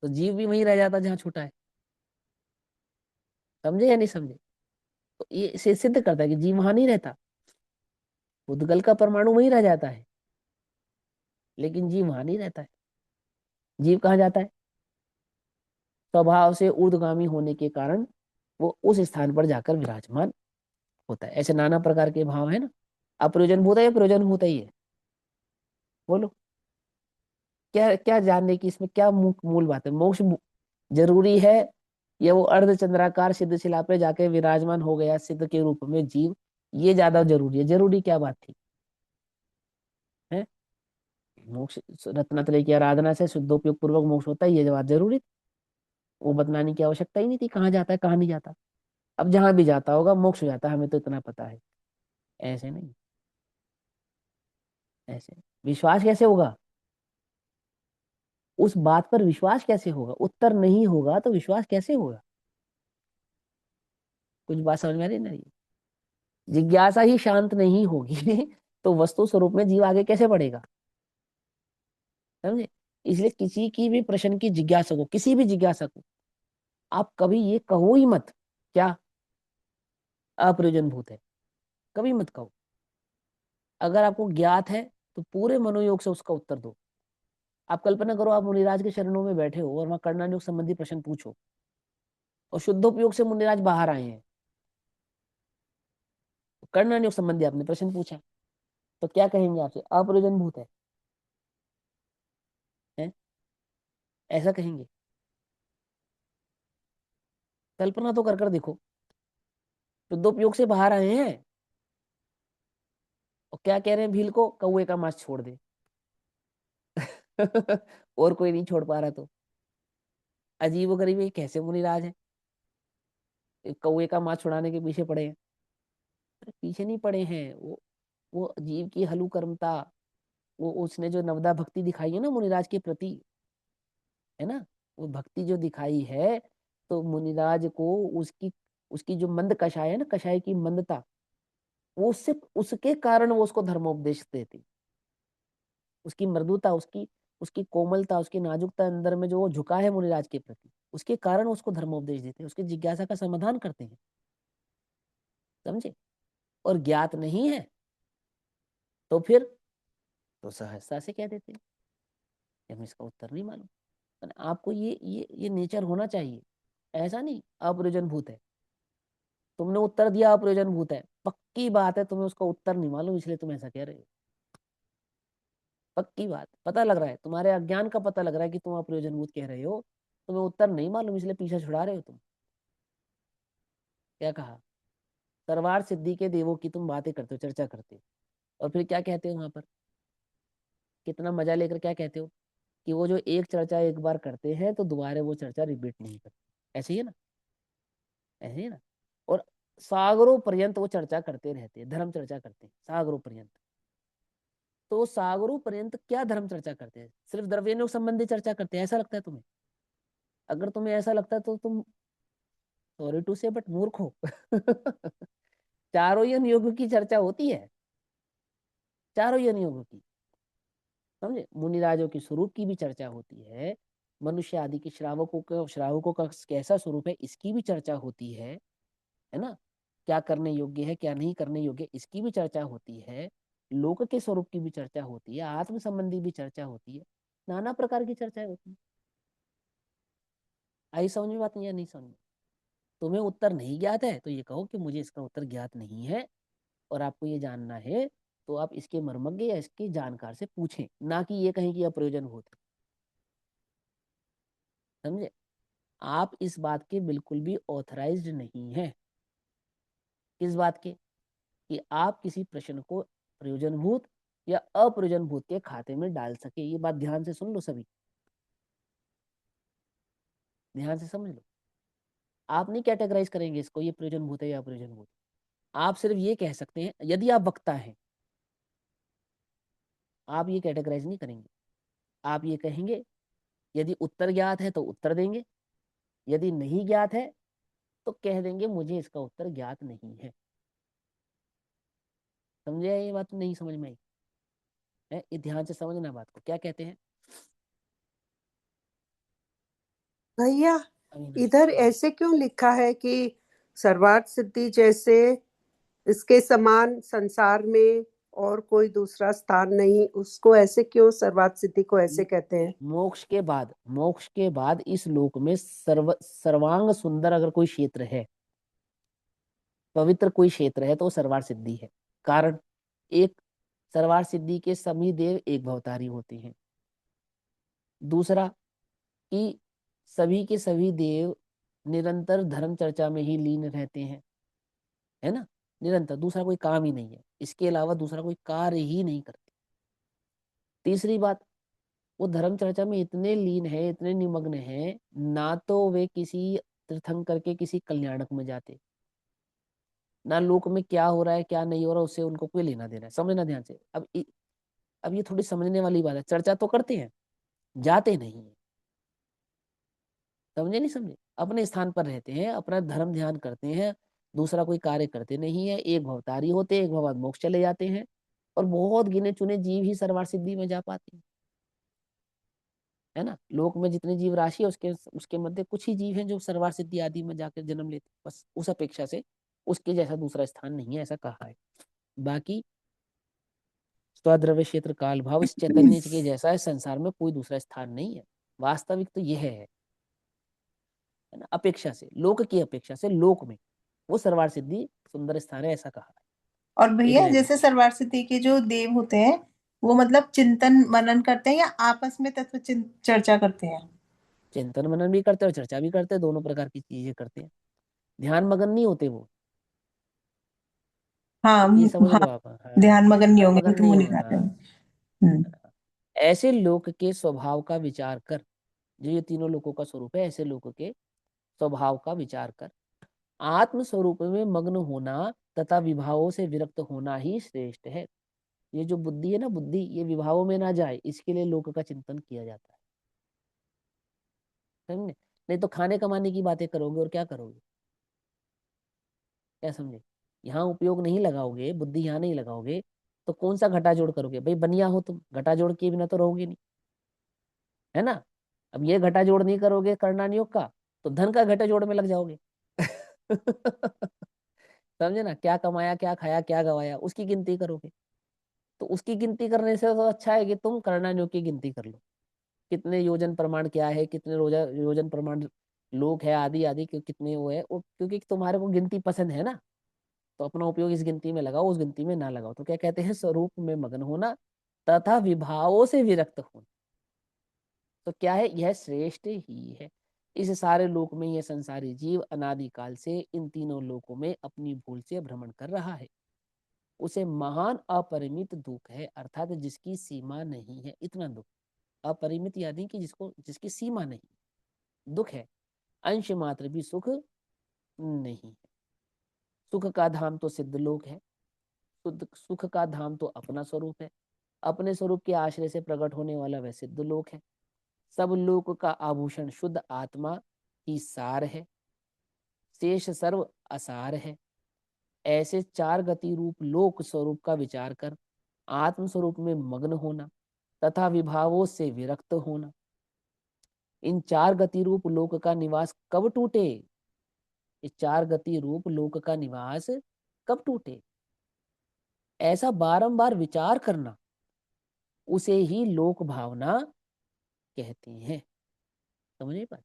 तो जीव भी वहीं रह जाता जहाँ छूटा है। समझे या नहीं समझे? तो ये इसे सिद्ध करता है कि जीव वहां नहीं रहता, उद्गल का परमाणु वहीं रह जाता है, लेकिन जीव वहां नहीं रहता है। जीव कहाँ जाता है? स्वभाव से ऊर्ध्वगामी होने के कारण वो उस स्थान पर जाकर विराजमान होता है। ऐसे नाना प्रकार के भाव है ना। अप्रयोजन भूत है या प्रयोजन भूत है ये? बोलो, क्या क्या जानने की इसमें क्या मूल बात है? मोक्ष जरूरी है या वो अर्ध चंद्राकार सिद्ध शिला पे जाके विराजमान हो गया सिद्ध के रूप में जीव, ये ज्यादा जरूरी है? जरूरी क्या बात थी है? मोक्ष रत्नात्रय की आराधना से शुद्धोपयोग पूर्वक मोक्ष होता है, ये बात जरूरी थी। वो बतलाने की आवश्यकता ही नहीं थी कहाँ जाता है कहाँ नहीं जाता। अब जहां भी जाता होगा मोक्ष हो जाता है, हमें तो इतना पता है। ऐसे नहीं, ऐसे विश्वास कैसे होगा? उस बात पर विश्वास कैसे होगा? उत्तर नहीं होगा तो विश्वास कैसे होगा? कुछ बात समझ में आ रही है ना? ये जिज्ञासा ही शांत नहीं होगी तो वस्तु स्वरूप में जीव आगे कैसे बढ़ेगा? समझे? इसलिए किसी की भी प्रश्न की जिज्ञासा को, किसी भी जिज्ञासा को आप कभी ये कहो ही मत क्या अप्रयोजन भूत है, कभी मत कहो। अगर आपको ज्ञात है तो पूरे मनोयोग से उसका उत्तर दो। आप कल्पना करो आप मुनिराज के चरणों में बैठे हो और वहां कर्णानुयोग संबंधी प्रश्न पूछो, और शुद्धोपयोग से मुनिराज बाहर आए हैं, कर्णानुयोग संबंधी आपने प्रश्न पूछा, तो क्या कहेंगे आपसे? अप्रयोजन भूत है? ऐसा कहेंगे? कल्पना तो कर कर देखो, शुद्धोपयोग से बाहर आए हैं और क्या कह रहे हैं भील को? कौए का मांस छोड़ दे। और कोई नहीं छोड़ पा रहा तो अजीब गरीब ये कैसे मुनिराज है, कौए का मांस छुड़ाने के पीछे पड़े हैं? अरे पीछे नहीं पड़े हैं, वो जीव की हलुकर्मता, वो उसने जो नवदा भक्ति दिखाई है ना मुनिराज के प्रति, है ना, वो भक्ति जो दिखाई है, तो मुनिराज को उसकी उसकी जो मंद कषाय है ना, कषाय की मंदता, वो उससे उसके कारण वो उसको धर्मोपदेश देती। उसकी मृदुता, उसकी उसकी कोमलता, उसकी नाजुकता अंदर में जो वो झुका है मुनिराज के प्रति, उसके कारण उसको धर्मोपदेश देते हैं, उसकी जिज्ञासा का समाधान करते हैं। समझे? और ज्ञात नहीं है तो फिर तो सहजता से कह देते हैं कि हमें इसका उत्तर नहीं मालूम। आपको ये नेचर होना चाहिए। ऐसा नहीं अप्रयोजन भूत है, तुमने उत्तर दिया अप्रयोजन भूत है, पक्की बात है तुम्हें उसका उत्तर नहीं मालूम इसलिए तुम ऐसा कह रहे हो। पक्की बात, पता लग रहा है, तुम्हारे अज्ञान का पता लग रहा है कि तुम अप्रयोजन भूत कह रहे हो, तुम्हें उत्तर नहीं मालूम इसलिए पीछे छुड़ा रहे हो तुम। क्या कहा? सर्वार्थ सिद्धि के देवों की तुम बातें करते हो, चर्चा करते हो, और फिर क्या कहते हो वहां पर? कितना मजा लेकर क्या कहते हो कि वो जो एक चर्चा एक बार करते हैं तो दोबारा वो चर्चा रिपीट नहीं करते। ऐसे ही है ना? ऐसे ही है ना? और सागरों पर्यंत वो चर्चा करते रहते हैं, धर्म चर्चा करते हैं सागरों पर्यंत। तो सागरों पर्यंत क्या धर्म चर्चा करते हैं? सिर्फ द्रव्यानुग संबंधी चर्चा करते हैं, ऐसा लगता है तुम्हें? अगर तुम्हें ऐसा लगता है तो तुम, सॉरी टू से, बट मूर्ख हो। चारों यन योग की चर्चा होती है, चारों यन योग की, समझे? मुनिराजों के स्वरूप की भी चर्चा होती है, मनुष्य आदि के श्रावकों का कैसा स्वरूप है इसकी भी चर्चा होती है ना? क्या करने योग्य है क्या नहीं करने योग्य इसकी भी चर्चा होती है, लोक के स्वरूप की भी चर्चा होती है, आत्म संबंधी भी चर्चा होती है, नाना प्रकार की चर्चाएं होती है। आई समझ में बात नहीं या नहीं समझ में? तुम्हें उत्तर नहीं ज्ञात है तो ये कहो कि मुझे इसका उत्तर ज्ञात नहीं है, और आपको ये जानना है तो आप इसके मर्मज्ञ या इसके जानकार से पूछें, ना कि ये कहें कि अप्रयोजन होते। समझे? आप इस बात के बिल्कुल भी ऑथराइज्ड नहीं है। किस बात के? कि आप किसी प्रश्न को प्रयोजनभूत या अप्रयोजनभूत के खाते में डाल सके। ये बात ध्यान से सुन लो सभी, ध्यान से समझ लो। आप नहीं कैटेगराइज करेंगे इसको ये प्रयोजनभूत है या अप्रयोजनभूत। आप सिर्फ ये कह सकते हैं, यदि आप वक्ता हैं, आप ये कैटेगराइज नहीं करेंगे। आप ये कहेंगे यदि उत्तर ज्ञात है तो उत्तर देंगे, यदि नहीं ज्ञात है तो कह देंगे मुझे इसका उत्तर ज्ञात नहीं है। समझे? ये बात नहीं समझ में आई है? ये ध्यान से समझना बात को। क्या कहते हैं
भैया
अविनाश?
इधर ऐसे क्यों लिखा है कि सर्वार्थ सिद्धि जैसे इसके समान संसार में और कोई दूसरा स्थान नहीं, उसको ऐसे क्यों सर्वार्थ सिद्धि को ऐसे कहते हैं?
मोक्ष के बाद इस लोक में सर्वांग सुंदर अगर कोई क्षेत्र है, पवित्र कोई क्षेत्र है तो वो सर्वार्थ सिद्धि है। कारण एक, सर्वार्थ सिद्धि के सभी देव एक भवतारी होते हैं। दूसरा कि सभी के सभी देव निरंतर धर्म चर्चा में ही लीन रहते हैं, है ना? निरंतर, दूसरा कोई काम ही नहीं है, इसके अलावा दूसरा कोई कार्य ही नहीं करते। तीसरी बात, वो धर्म चर्चा में इतने लीन है, इतने निमग्न है, ना तो वे किसी तीर्थंकर के किसी कल्याणक में जाते, ना लोक में क्या हो रहा है क्या नहीं हो रहा उससे उनको कोई लेना देना है। समझना ध्यान से। अब ये थोड़ी समझने वाली बात है, चर्चा तो करते हैं, जाते नहीं है। समझे नहीं समझे? अपने स्थान पर रहते हैं, अपना धर्म ध्यान करते हैं, दूसरा कोई कार्य करते नहीं है, एक भवतारी होते हैं, एक भव मोक्ष चले जाते हैं, और बहुत गिने चुने जीव ही सर्वार्थ सिद्धि में जा पाते हैं, है ना? लोक में जितने जीव राशि है उसके उसके मध्य कुछ ही जीव हैं जो सर्वार्थ सिद्धि आदि में जाकर जन्म लेते हैं, बस। उस अपेक्षा से उसके जैसा दूसरा स्थान नहीं है, ऐसा कहा है। बाकी स्वद्रव्य क्षेत्र काल भाव इस चैतन्य के जैसा है संसार में कोई दूसरा स्थान नहीं है। वास्तविक तो यह है ना? अपेक्षा से, लोक की अपेक्षा से लोक में वो सर्वार्थ सिद्धि सुंदर स्थान है, ऐसा कहा है।
और
एक
भैया
लाइन में
जैसे सर्वार्थ सिद्धि के जो देव होते हैं वो मतलब चिंतन मनन करते हैं या आपस में चर्चा करते हैं?
चिंतन मनन भी करते हैं और चर्चा भी करते हैं, दोनों प्रकार की चीजें करते हैं। ध्यान मगन नहीं होते वो,
हाँ
ये समझ
हाँ।
लो आप। हाँ,
ध्यान मगन नहीं
ध्यान
होंगे
मगन
तो
नहीं
मुनि
होगा।
राजा।
हाँ, ऐसे लोक के स्वभाव का विचार कर, जो ये तीनों लोकों का स्वरूप है, ऐसे लोक के स्वभाव का विचार कर आत्म स्वरूप में मग्न होना तथा विभावों से विरक्त होना ही श्रेष्ठ है। ये जो बुद्धि है ना, बुद्धि ये विभावों में ना जाए, इसके लिए लोक का चिंतन किया जाता है। समझे? नहीं तो खाने कमाने की बातें करोगे और क्या करोगे? क्या समझे? यहाँ उपयोग नहीं लगाओगे, बुद्धि यहाँ नहीं लगाओगे तो कौन सा घटा जोड़ करोगे? भाई बनिया हो तुम, घटा जोड़ किए बिना तो रहोगे नहीं, है ना? अब ये घटा जोड़ नहीं करोगे करना नियोग का, तो धन का घटा जोड़ में लग जाओगे। समझे ना? क्या कमाया क्या खाया क्या गवाया उसकी गिनती करोगे। तो उसकी गिनती करने से तो अच्छा है कि तुम करना नियोग की गिनती कर लो। कितने योजन प्रमाण क्या है, कितने योजन प्रमाण लोक है, आदि आदि कितने वो है, क्योंकि तुम्हारे को गिनती पसंद है ना, तो अपना उपयोग इस गिनती में लगाओ, उस गिनती में ना लगाओ। तो क्या कहते हैं, स्वरूप में मग्न होना तथा विभावों से विरक्त होना। तो क्या है, यह श्रेष्ठ ही है। इस सारे लोक में यह संसारी जीव अनादिकाल से इन तीनों लोकों में अपनी भूल से भ्रमण कर रहा है। उसे महान अपरिमित दुख है, अर्थात जिसकी सीमा नहीं है, इतना दुख। अपरिमित यानी कि जिसकी सीमा नहीं, दुख है। अंश मात्र भी सुख नहीं है। सुख का धाम तो सिद्ध लोक है, सुख का धाम तो अपना स्वरूप है। अपने स्वरूप के आश्रय से प्रकट होने वाला वह सिद्ध लोक है। सब लोक का आभूषण शुद्ध आत्मा ही सार है, शेष सर्व असार है। ऐसे चार गति रूप लोक स्वरूप का विचार कर आत्म स्वरूप में मग्न होना तथा विभावों से विरक्त होना। इन चार गति रूप लोक का निवास कब टूटे, इस चार गति रूप लोक का निवास कब टूटे, ऐसा बारंबार विचार करना, उसे ही लोक भावना कहते हैं। समझ नहीं पाए?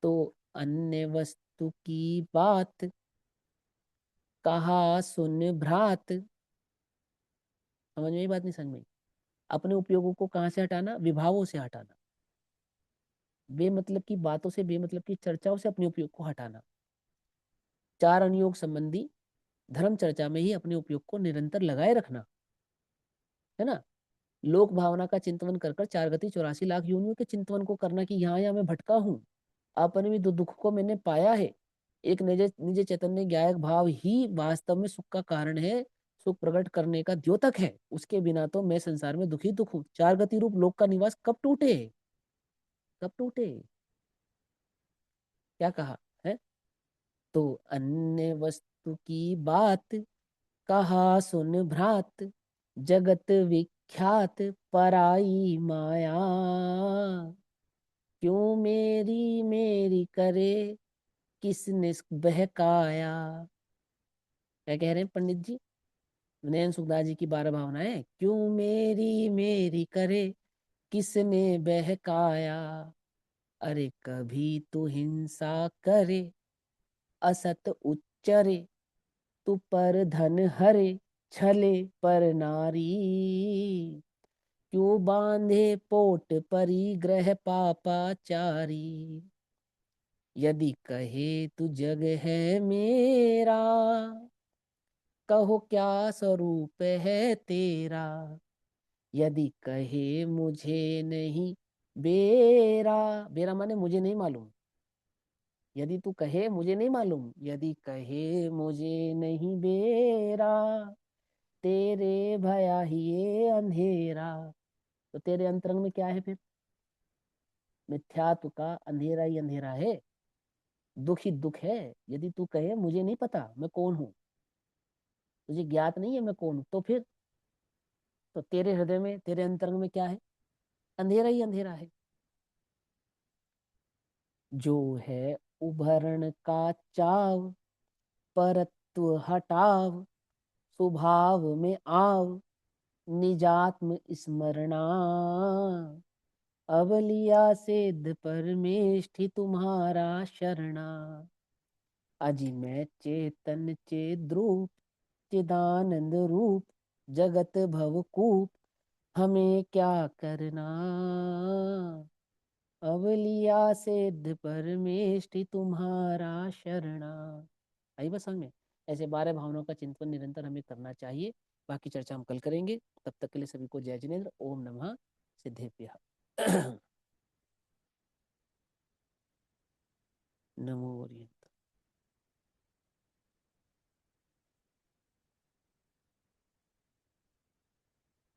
तो अन्य वस्तु की बात कहा सुन भ्रात। समझ में, बात नहीं समझ में? अपने उपयोगों को कहाँ से हटाना, विभावों से हटाना। बेमतलब की बातों से, बेमतलब की चर्चाओं से अपने उपयोग को हटाना। चार अनुयोग संबंधी धर्म चर्चा में ही अपने उपयोग को निरंतर लगाए रखना, है ना। लोक भावना का चिंतन कर कर 4 गति 84 लाख योनियों के चिंतन को करना कि यहाँ यहाँ मैं भटका हूँ, अपने भी दुख को मैंने पाया है। एक निज निज चैतन्य ज्ञायक भाव ही वास्तव में सुख का कारण है, सुख प्रकट करने का द्योतक है। उसके बिना तो मैं संसार में दुखी दुख हूँ। 4 गति रूप लोक का निवास कब टूटे, कब टूटे, क्या कहा है? तो अन्य वस्तु की बात कहा सुन भ्रात, जगत विख्यात पराई माया, क्यों मेरी मेरी करे किसने बहकाया। क्या कह रहे हैं पंडित जी? नयन सुखदास जी की 12 भावनाएं। क्यों मेरी मेरी करे किसने बहकाया, अरे कभी तू हिंसा करे असत उच्चरे, तू पर धन हरे छले पर नारी, क्यों बांधे पोट परिग्रह पापाचारी, यदि कहे तू जग है मेरा, कहो क्या स्वरूप है तेरा, यदि कहे मुझे नहीं बेरा, बेरा माने मुझे नहीं मालूम, यदि तू कहे मुझे नहीं मालूम, यदि कहे मुझे नहीं बेरा, तेरे भया ही ये अंधेरा। तो तेरे अंतरंग में क्या है फिर? मिथ्यात्व का अंधेरा ही अंधेरा है, दुख ही दुख है। यदि तू कहे मुझे नहीं पता मैं कौन हूं, तुझे ज्ञात नहीं है मैं कौन हूं, तो फिर तो तेरे हृदय में, तेरे अंतरंग में क्या है? अंधेरा ही अंधेरा है। जो है उभरण का चाव, परत्व हटाव, स्वभाव में आव, निजात्म स्मरणा, अवलिया सिद्ध परमेष्ठि तुम्हारा शरणा। अजी मैं चेतन चेद्रूप, चिदानंद रूप, जगत भवकूप, हमें क्या करना, अवलिया सिद्ध परमेष्ठि तुम्हारा शरणा। आई बस समझ में? ऐसे 12 भावनाओं का चिंतन निरंतर हमें करना चाहिए। बाकी चर्चा हम कल करेंगे। तब तक के लिए सभी को जय जिनेन्द्र। ओम नमः सिद्धेभ्यः। नमो ओरियंट।